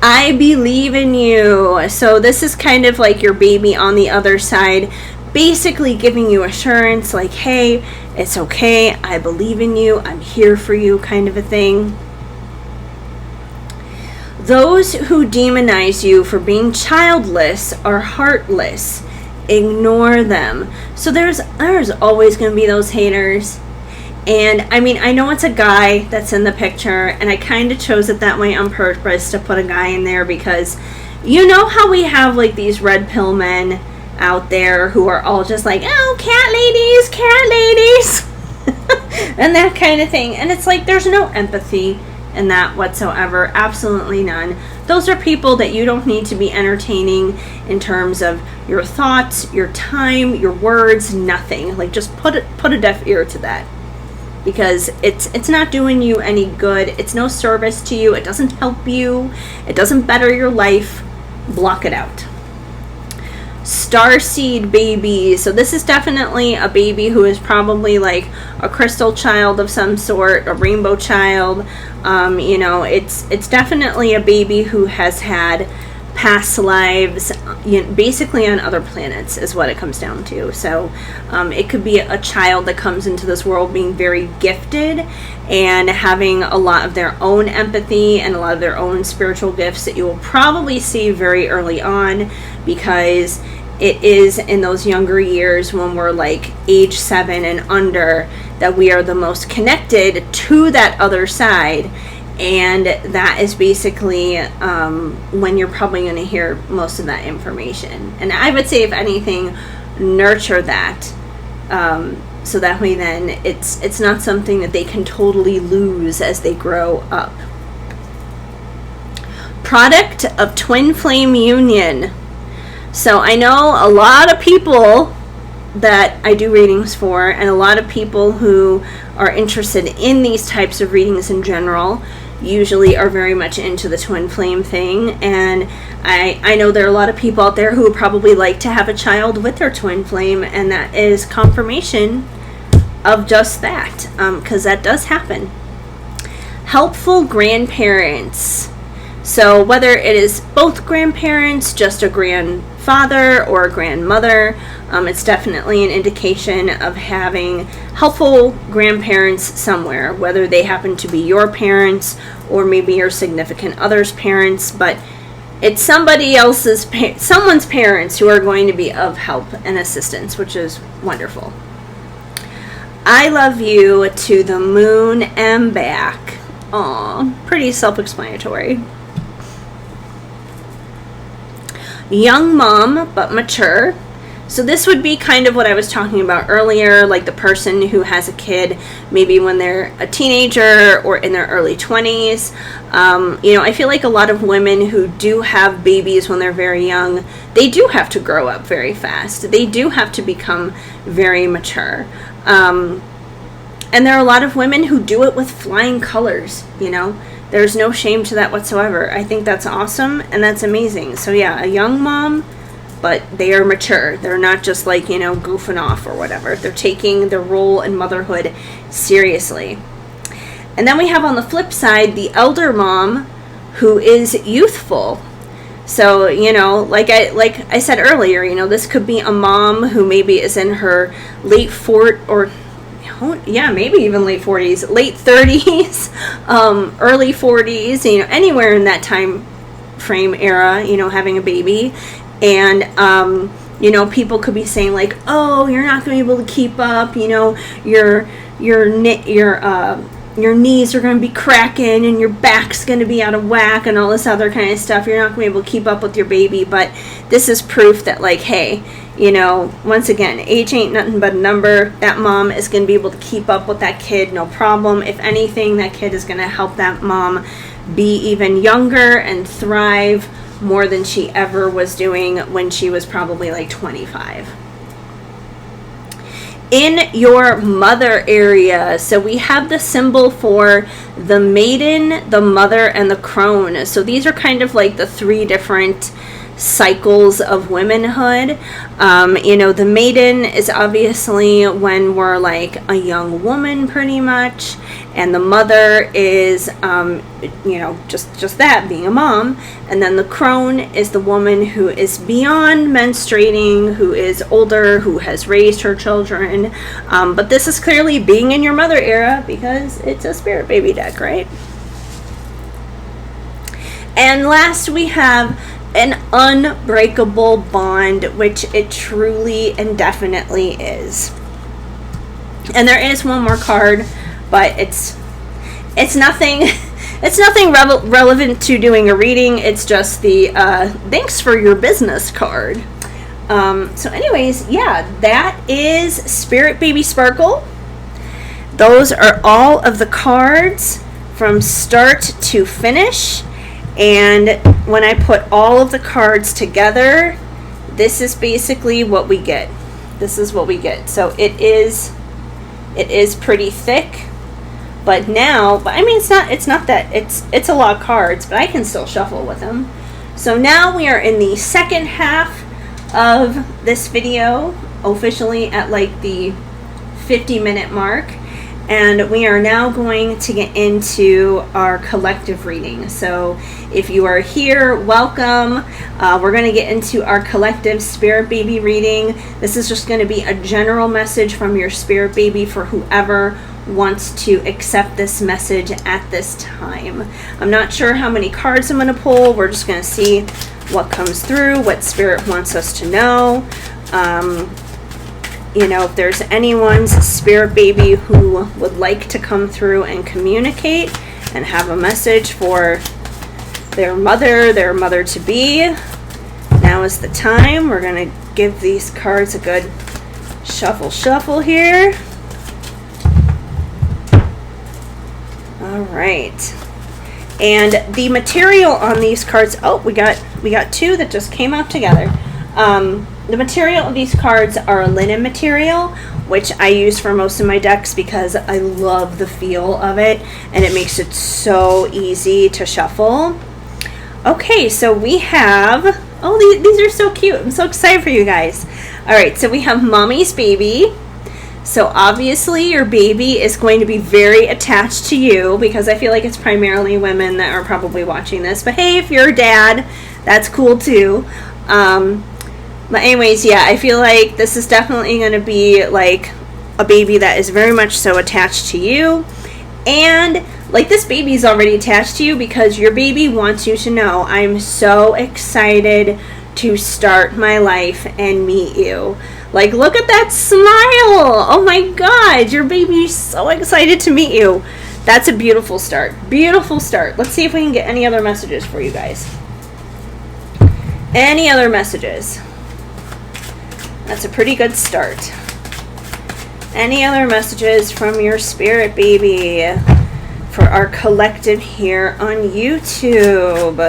I believe in you. So this is kind of like your baby on the other side, basically giving you assurance, like, hey, it's okay. I believe in you. I'm here for you, kind of a thing. Those who demonize you for being childless are heartless. Ignore them. So there's always going to be those haters. And I mean, I know it's a guy that's in the picture, and I kind of chose it that way on purpose to put a guy in there, because you know how we have like these red pill men out there who are all just like, oh, cat ladies. and that kind of thing. And it's like, there's no empathy in that whatsoever. Absolutely none. Those are people that you don't need to be entertaining in terms of your thoughts, your time, your words, nothing. Like, just put a deaf ear to that, because it's not doing you any good. It's no service to you. It doesn't help you. It doesn't better your life. Block it out. Starseed baby. So this is definitely a baby who is probably like a crystal child of some sort, a rainbow child. It's definitely a baby who has had past lives, basically on other planets is what it comes down to. So it could be a child that comes into this world being very gifted and having a lot of their own empathy and a lot of their own spiritual gifts that you will probably see very early on, because it is in those younger years when we're like age 7 and under that we are the most connected to that other side. And that is basically when you're probably going to hear most of that information. And I would say, if anything, nurture that, so that way then it's not something that they can totally lose as they grow up. Product of twin flame union. So I know a lot of people that I do readings for, and a lot of people who are interested in these types of readings in general usually are very much into the twin flame thing. And I know there are a lot of people out there who would probably like to have a child with their twin flame, and that is confirmation of just that, because that does happen. Helpful grandparents. So whether it is both grandparents, just a grandfather or a grandmother, it's definitely an indication of having helpful grandparents somewhere, whether they happen to be your parents or maybe your significant other's parents, but it's somebody else's, someone's parents who are going to be of help and assistance, which is wonderful. I love you to the moon and back. Aw, pretty self-explanatory. Young mom, but mature. So this would be kind of what I was talking about earlier, like the person who has a kid maybe when they're a teenager or in their early 20s. I feel like a lot of women who do have babies when they're very young, they do have to grow up very fast. They do have to become very mature. And there are a lot of women who do it with flying colors, There's no shame to that whatsoever. I think that's awesome and that's amazing. So yeah, a young mom, but they are mature. They're not just like, goofing off or whatever. They're taking their role in motherhood seriously. And then we have on the flip side the elder mom who is youthful. So, like I said earlier, this could be a mom who maybe is in her late 40s, or maybe even late 40s, late 30s, early 40s, anywhere in that time frame era, having a baby. And, people could be saying like, oh, you're not going to be able to keep up, your knees are going to be cracking and your back's going to be out of whack and all this other kind of stuff. You're not going to be able to keep up with your baby. But this is proof that, like, hey, once again, age ain't nothing but a number. That mom is going to be able to keep up with that kid, no problem. If anything, that kid is going to help that mom be even younger and thrive more than she ever was doing when she was probably like 25. In your mother area, so we have the symbol for the maiden, the mother, and the crone. So these are kind of like the 3 different cycles of womanhood. The maiden is obviously when we're like a young woman pretty much, and the mother is just that, being a mom. And then the crone is the woman who is beyond menstruating, who is older, who has raised her children, but this is clearly being in your mother era because it's a spirit baby deck, right? And last we have an unbreakable bond, which it truly and definitely is. And there is one more card, but it's nothing relevant to doing a reading. It's just the thanks for your business card. So anyways, yeah, that is Spirit Baby Sparkle. those are all of the cards from start to finish. And when I put all of the cards together, this is basically what we get. This is what we get. So it is pretty thick. But now, I mean, it's not that, it's a lot of cards, but I can still shuffle with them. So now we are in the second half of this video, officially at like the 50-minute mark. And we are now going to get into our collective reading. So if you are here, welcome. We're going to get into our collective spirit baby reading. This is just going to be a general message from your spirit baby for whoever wants to accept this message at this time. I'm not sure how many cards I'm going to pull. We're just going to see what comes through, what spirit wants us to know. You know, if there's anyone's spirit baby who would like to come through and communicate and have a message for their mother-to-be, now is the time. We're going to give these cards a good shuffle here. All right. And the material on these cards, oh, we got two that just came out together. The material of these cards are linen material, which I use for most of my decks because I love the feel of it and it makes it so easy to shuffle. Okay, so we have, oh, these are so cute. I'm so excited for you guys. All right, so we have Mommy's Baby. So obviously your baby is going to be very attached to you because I feel like it's primarily women that are probably watching this. But hey, if you're a dad, that's cool too. But anyways, yeah, I feel like this is definitely going to be like a baby that is very much so attached to you. And like this baby is already attached to you because your baby wants you to know, I'm so excited to start my life and meet you. Like, look at that smile. Oh my God, your baby's so excited to meet you. That's a beautiful start. Beautiful start. Let's see if we can get any other messages for you guys. Any other messages? That's a pretty good start. Any other messages from your spirit baby for our collective here on YouTube?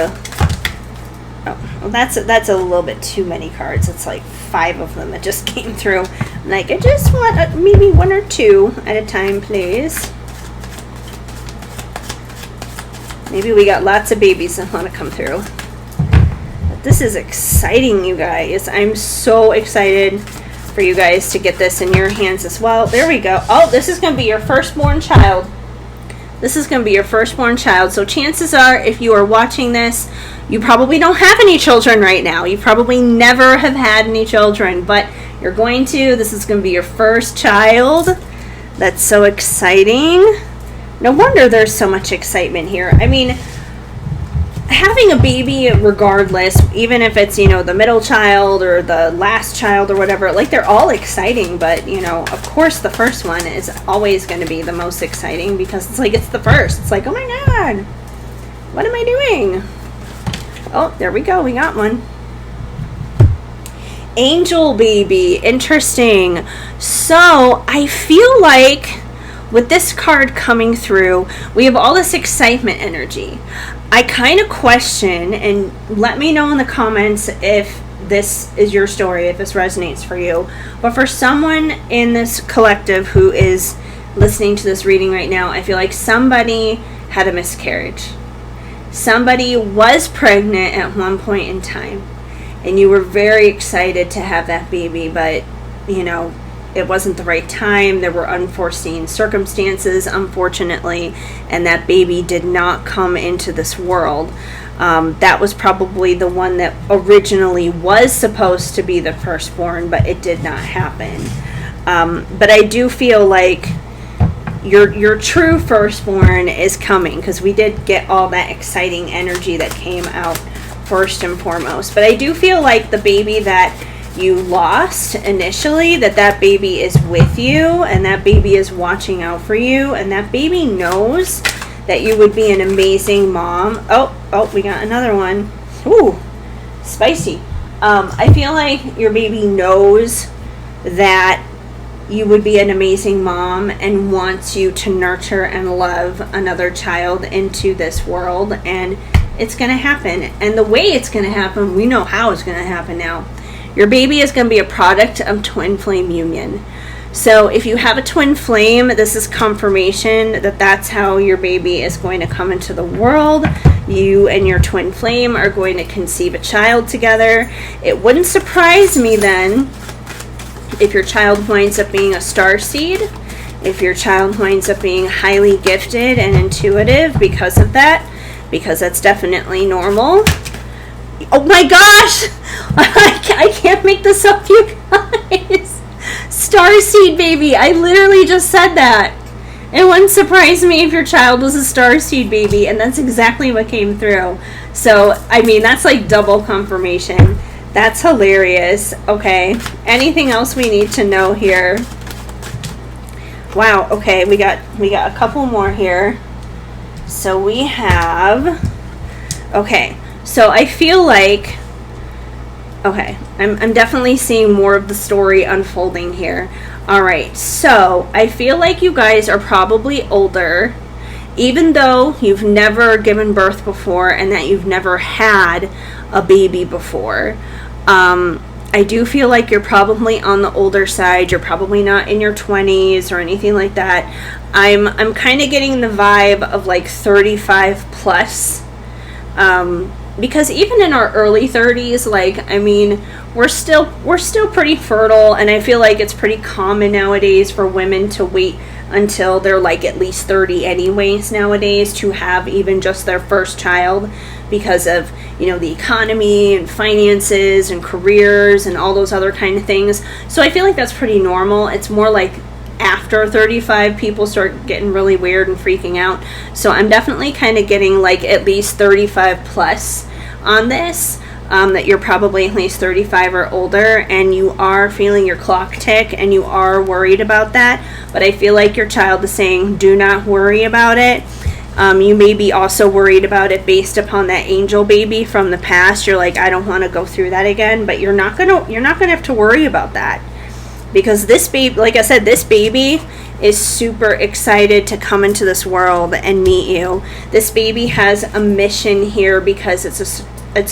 Oh, well, that's a little bit too many cards. It's like 5 of them that just came through. Like, I just want maybe 1 or 2 at a time, please. Maybe we got lots of babies that want to come through. This is exciting, you guys. I'm so excited for you guys to get this in your hands as well. There we go. Oh, this is going to be your firstborn child. This is going to be your firstborn child. So chances are, if you are watching this, you probably don't have any children right now. You probably never have had any children, but you're going to. This is going to be your first child. That's so exciting. No wonder there's so much excitement here. I mean, having a baby, regardless, even if it's, you know, the middle child or the last child or whatever, like, they're all exciting, but, you know, of course the first one is always going to be the most exciting because it's like, it's the first. It's like, oh my God, what am I doing? Oh, there we go. We got one. Angel baby. Interesting. So I feel like with this card coming through, we have all this excitement energy. I kind of question, and let me know in the comments if this is your story, if this resonates for you. But for someone in this collective who is listening to this reading right now, I feel like somebody had a miscarriage. Somebody was pregnant at one point in time, and you were very excited to have that baby, but, you know, it wasn't the right time. There were unforeseen circumstances, unfortunately, and that baby did not come into this world. That was probably the one that originally was supposed to be the firstborn, but it did not happen. But I do feel like your true firstborn is coming, because we did get all that exciting energy that came out first and foremost. But I do feel like the baby that you lost initially, that baby is with you, and that baby is watching out for you, and that baby knows that you would be an amazing mom. Oh, we got another one. Ooh, spicy. I feel like your baby knows that you would be an amazing mom and wants you to nurture and love another child into this world, and it's going to happen. And the way it's going to happen, we know how it's going to happen now. Your baby is going to be a product of twin flame union. So if you have a twin flame, this is confirmation that that's how your baby is going to come into the world. You and your twin flame are going to conceive a child together. It wouldn't surprise me then if your child winds up being a star seed, if your child winds up being highly gifted and intuitive because of that, because that's definitely normal. Oh my gosh! I can't make this up, you guys. Star seed baby. I literally just said that. It wouldn't surprise me if your child was a star seed baby, and that's exactly what came through. So, I mean, that's like double confirmation. That's hilarious. Okay. Anything else we need to know here? Wow. Okay, we got a couple more here. So we have, okay. So I feel like, okay, I'm definitely seeing more of the story unfolding here. All right. So I feel like you guys are probably older, even though you've never given birth before and that you've never had a baby before. I do feel like you're probably on the older side. You're probably not in your 20s or anything like that. I'm kind of getting the vibe of like 35 plus. Because even in our early 30s, like, I mean, we're still pretty fertile, and I feel like it's pretty common nowadays for women to wait until they're like at least 30 anyways nowadays to have even just their first child, because of, you know, the economy and finances and careers and all those other kind of things. So I feel like that's pretty normal. It's more like after 35 people start getting really weird and freaking out. So I'm definitely kind of getting like at least 35 plus on this, that you're probably at least 35 or older, and you are feeling your clock tick and you are worried about that. But I feel like your child is saying do not worry about it. You may be also worried about it based upon that angel baby from the past. You're like, I don't want to go through that again, but you're not gonna have to worry about that. Because this baby, like I said, this baby is super excited to come into this world and meet you. This baby has a mission here because it's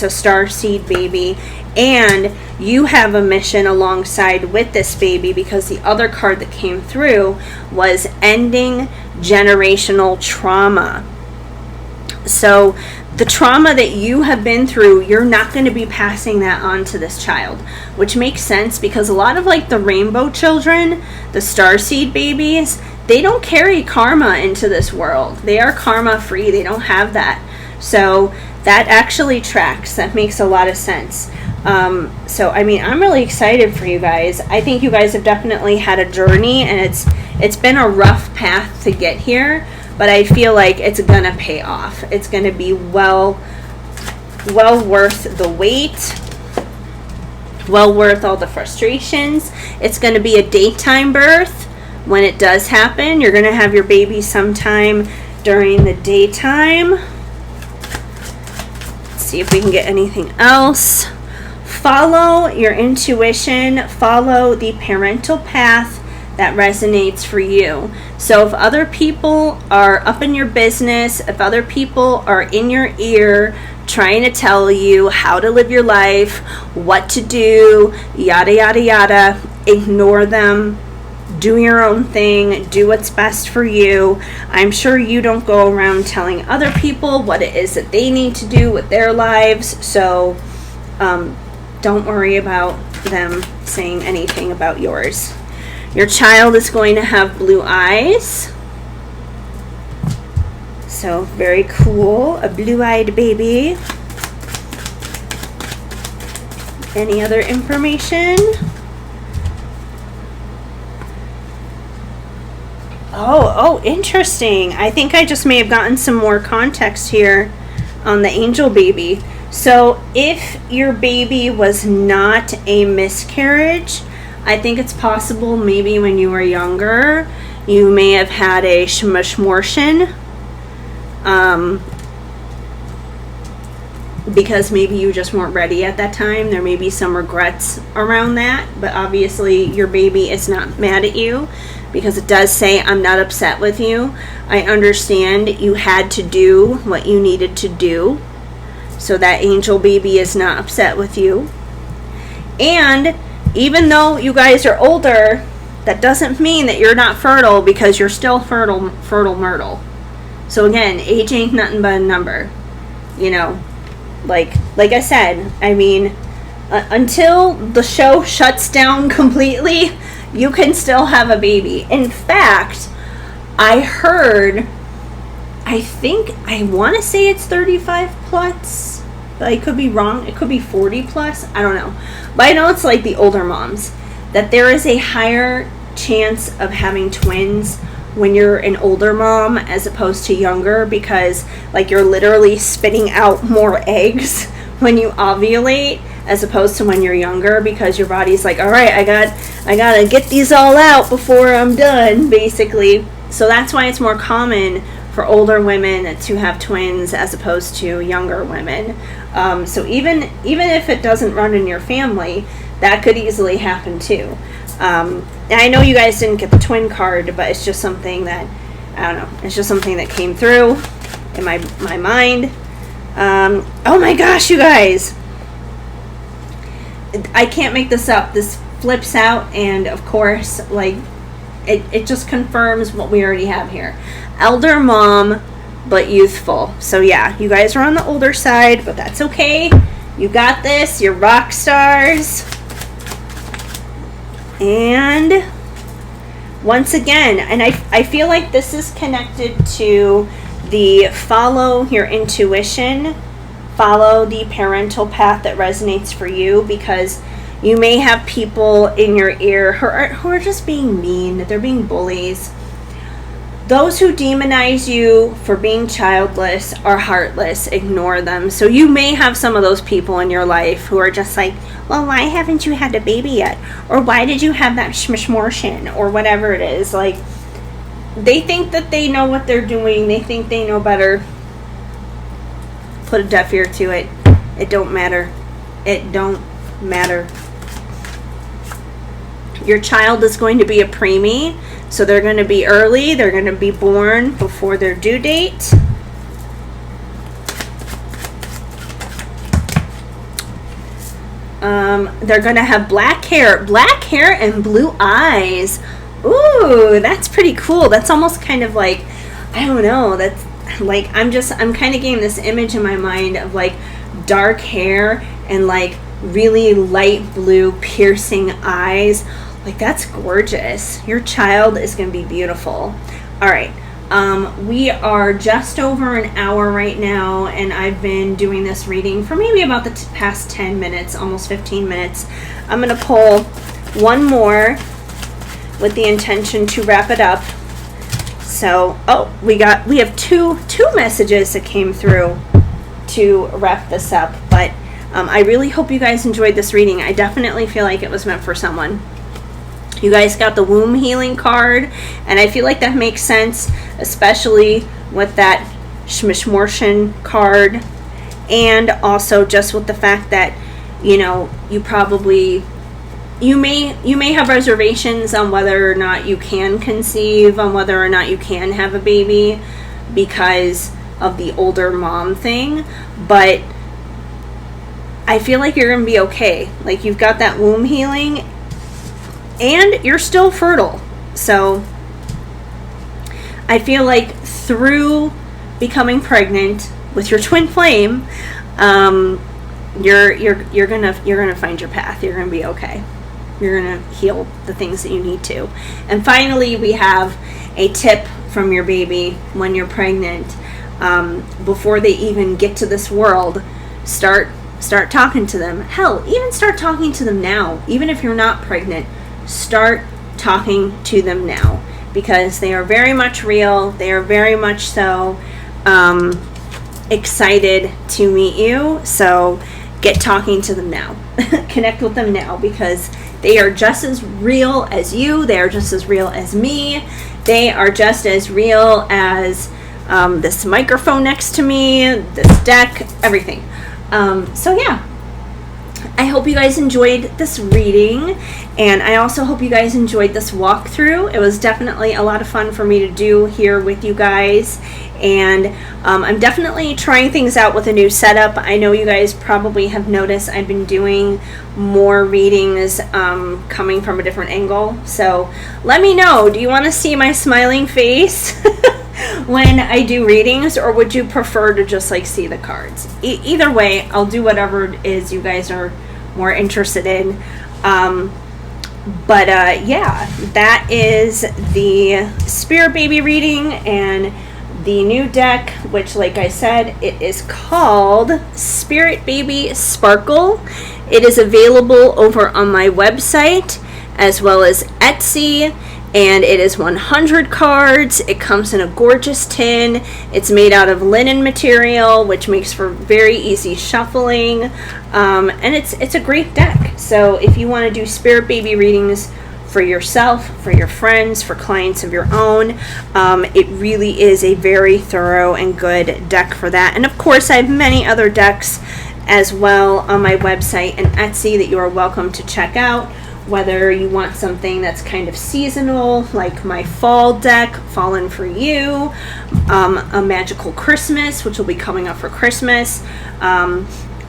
a star seed baby, and you have a mission alongside with this baby, because the other card that came through was ending generational trauma. So the trauma that you have been through, you're not going to be passing that on to this child, which makes sense because a lot of like the rainbow children, the starseed babies, they don't carry karma into this world. They are karma free. They don't have that. So that actually tracks. That makes a lot of sense. So I mean, I'm really excited for you guys. I think you guys have definitely had a journey, and it's been a rough path to get here, but I feel like it's gonna pay off. It's gonna be well worth the wait, well worth all the frustrations. It's gonna be a daytime birth. When it does happen, you're gonna have your baby sometime during the daytime. Let's see if we can get anything else. Follow your intuition, follow the parental path that resonates for you. So if other people are up in your business, if other people are in your ear trying to tell you how to live your life, what to do, yada yada yada, ignore them. Do your own thing. Do what's best for you. I'm sure you don't go around telling other people what it is that they need to do with their lives. So don't worry about them saying anything about yours. Your child is going to have blue eyes. So very cool. A blue-eyed baby. Any other information? Oh, interesting. I think I just may have gotten some more context here on the angel baby. So if your baby was not a miscarriage, I think it's possible maybe when you were younger, you may have had a shmushmortion. because maybe you just weren't ready at that time. There may be some regrets around that, but obviously your baby is not mad at you, because it does say, I'm not upset with you. I understand you had to do what you needed to do. So that angel baby is not upset with you. And even though you guys are older, that doesn't mean that you're not fertile, because you're still fertile Myrtle. So again, age ain't nothing but a number. You know, like I said, I mean, until the show shuts down completely, you can still have a baby. In fact, I heard, I want to say it's 35 plus, but I could be wrong. It could be 40 plus. I don't know. But I know it's like the older moms, that there is a higher chance of having twins when you're an older mom as opposed to younger, because like you're literally spitting out more eggs when you ovulate as opposed to when you're younger, because your body's like, all right, I gotta get these all out before I'm done, basically. So that's why it's more common for older women to have twins as opposed to younger women. So even if it doesn't run in your family, that could easily happen too. And I know you guys didn't get the twin card, but it's just something that, I don't know, it's just something that came through in my mind. Oh my gosh, you guys, I can't make this up. This flips out, and of course, like, it just confirms what we already have here. Elder mom, but youthful. So yeah, you guys are on the older side, but that's okay. You got this. You're rock stars. And once again, and I feel like this is connected to the follow your intuition, follow the parental path that resonates for you, because you may have people in your ear who are just being mean. They're being bullies. Those who demonize you for being childless are heartless. Ignore them. So you may have some of those people in your life who are just like, well, why haven't you had a baby yet? Or why did you have that schmishmortion? Or whatever it is. Like, they think that they know what they're doing. They think they know better. Put a deaf ear to it. It don't matter. It don't matter. Your child is going to be a preemie, so they're going to be early. They're going to be born before their due date. They're going to have black hair and blue eyes. Ooh, that's pretty cool. That's almost kind of like, I don't know, that's like, I'm kind of getting this image in my mind of like dark hair and like really light blue piercing eyes. Like, that's gorgeous. Your child is going to be beautiful. All right. We are just over an hour right now, and I've been doing this reading for maybe about the past 10 minutes, almost 15 minutes. I'm going to pull one more with the intention to wrap it up. So, we have two messages that came through to wrap this up, but I really hope you guys enjoyed this reading. I definitely feel like it was meant for someone. You guys got the womb healing card, and I feel like that makes sense, especially with that Schmishmortian card, and also just with the fact that, you know, you may have reservations on whether or not you can conceive, on whether or not you can have a baby because of the older mom thing, but I feel like you're going to be okay. Like, you've got that womb healing, and you're still fertile. So I feel like through becoming pregnant with your twin flame, you're gonna find your path. You're gonna be okay. You're gonna heal the things that you need to. And finally, we have a tip from your baby when you're pregnant. Before they even get to this world, start talking to them. Hell, even start talking to them now. Even if you're not pregnant, start talking to them now, because they are very much real. They are very much so excited to meet you. So get talking to them now. Connect with them now, because they are just as real as you. They are just as real as me. They are just as real as this microphone next to me, this deck, everything. So yeah, I hope you guys enjoyed this reading, and I also hope you guys enjoyed this walkthrough. It was definitely a lot of fun for me to do here with you guys, and I'm definitely trying things out with a new setup. I know you guys probably have noticed I've been doing more readings coming from a different angle, so let me know, do you want to see my smiling face when I do readings, or would you prefer to just like see the cards? Either way, I'll do whatever it is you guys are more interested in. Yeah, that is the Spirit Baby reading and the new deck, which, like I said, it is called Spirit Baby Sparkle. It is available over on my website as well as Etsy, and it is 100 cards. It comes in a gorgeous tin. It's made out of linen material, which makes for very easy shuffling, and it's a great deck. So if you want to do Spirit Baby readings for yourself, for your friends, for clients of your own, it really is a very thorough and good deck for that. And of course, I have many other decks as well on my website and Etsy that you are welcome to check out. Whether you want something that's kind of seasonal, like my fall deck, Fallen for You, a Magical Christmas, which will be coming up for Christmas,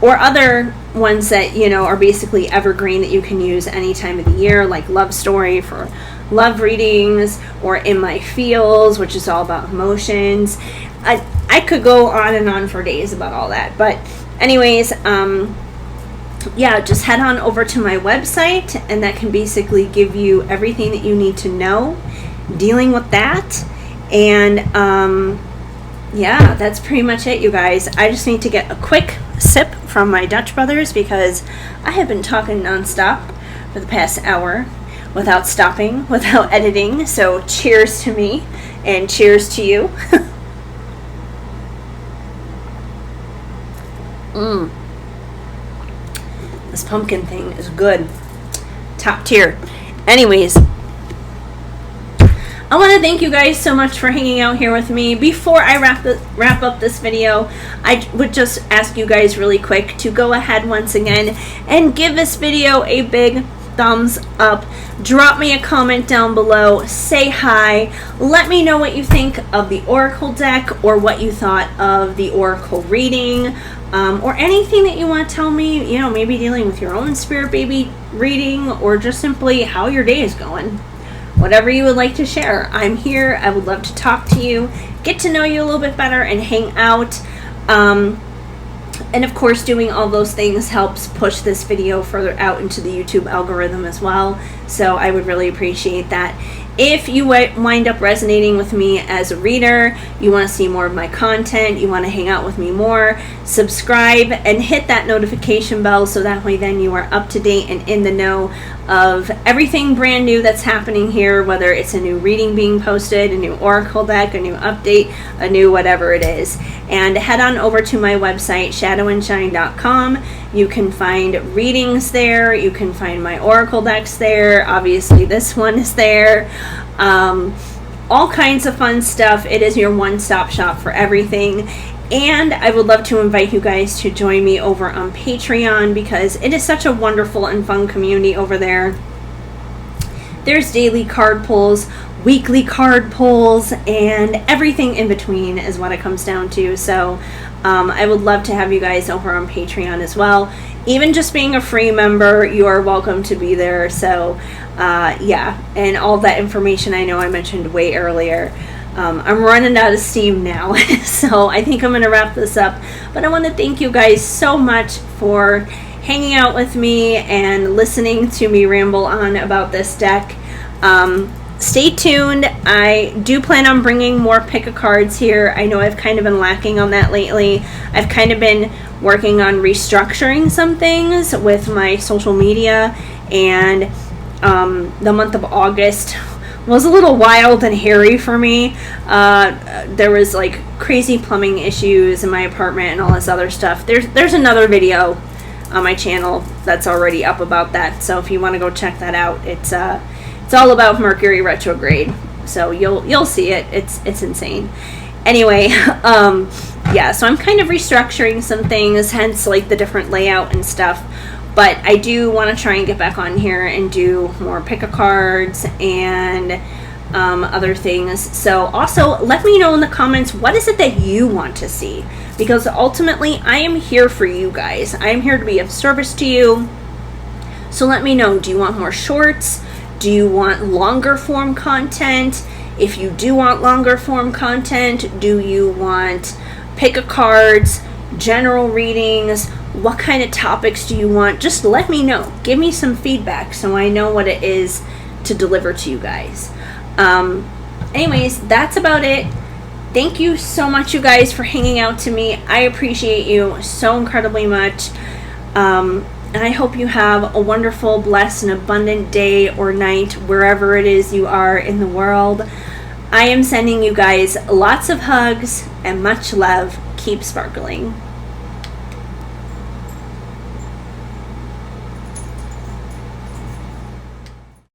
or other ones that, you know, are basically evergreen that you can use any time of the year, like Love Story for love readings, or In My Feels, which is all about emotions. I could go on and on for days about all that, but anyways, yeah, just head on over to my website, and that can basically give you everything that you need to know dealing with that. And yeah, that's pretty much it, you guys. I just need to get a quick sip from my Dutch Brothers because I have been talking nonstop for the past hour without stopping, without editing. So cheers to me and cheers to you. This pumpkin thing is good. Top tier. Anyways, I want to thank you guys so much for hanging out here with me. Before I wrap up this video, I would just ask you guys really quick to go ahead once again and give this video a big thumbs up. Drop me a comment down below. Say hi. Let me know what you think of the Oracle deck, or what you thought of the Oracle reading, or anything that you want to tell me, you know, maybe dealing with your own Spirit Baby reading, or just simply how your day is going. Whatever you would like to share, I'm here. I would love to talk to you, get to know you a little bit better, and hang out. And of course, doing all those things helps push this video further out into the YouTube algorithm as well. So I would really appreciate that. If you wind up resonating with me as a reader, you want to see more of my content, you want to hang out with me more, subscribe and hit that notification bell so that way then you are up to date and in the know of everything brand new that's happening here, whether it's a new reading being posted, a new Oracle deck, a new update, a new whatever it is. And head on over to my website, shadowandshine.com. You can find readings there. You can find my Oracle decks there. Obviously, this one is there. All kinds of fun stuff. It is your one-stop shop for everything. And I would love to invite you guys to join me over on Patreon, because it is such a wonderful and fun community over there. There's daily card pulls, weekly card pulls, and everything in between is what it comes down to. So I would love to have you guys over on Patreon as well. Even just being a free member, you are welcome to be there. So yeah, and all that information I know I mentioned way earlier. I'm running out of steam now, so I think I'm going to wrap this up. But I want to thank you guys so much for hanging out with me and listening to me ramble on about this deck. Stay tuned. I do plan on bringing more pick-a-cards here. I know I've kind of been lacking on that lately. I've kind of been working on restructuring some things with my social media, and the month of August was a little wild and hairy for me. There was like crazy plumbing issues in my apartment and all this other stuff. There's another video on my channel that's already up about that, so if you want to go check that out, it's all about Mercury retrograde, so you'll see it. It's insane. Anyway, yeah, so I'm kind of restructuring some things, hence like the different layout and stuff. But I do want to try and get back on here and do more pick-a-cards and other things. So also let me know in the comments, what is it that you want to see? Because ultimately I am here for you guys. I am here to be of service to you. So let me know, do you want more shorts? Do you want longer form content? If you do want longer form content, do you want pick-a-cards, general readings? What kind of topics do you want? Just let me know. Give me some feedback so I know what it is to deliver to you guys. Anyways, that's about it. Thank you so much, you guys, for hanging out to me. I appreciate you so incredibly much. And I hope you have a wonderful, blessed, and abundant day or night, wherever it is you are in the world. I am sending you guys lots of hugs and much love. Keep sparkling.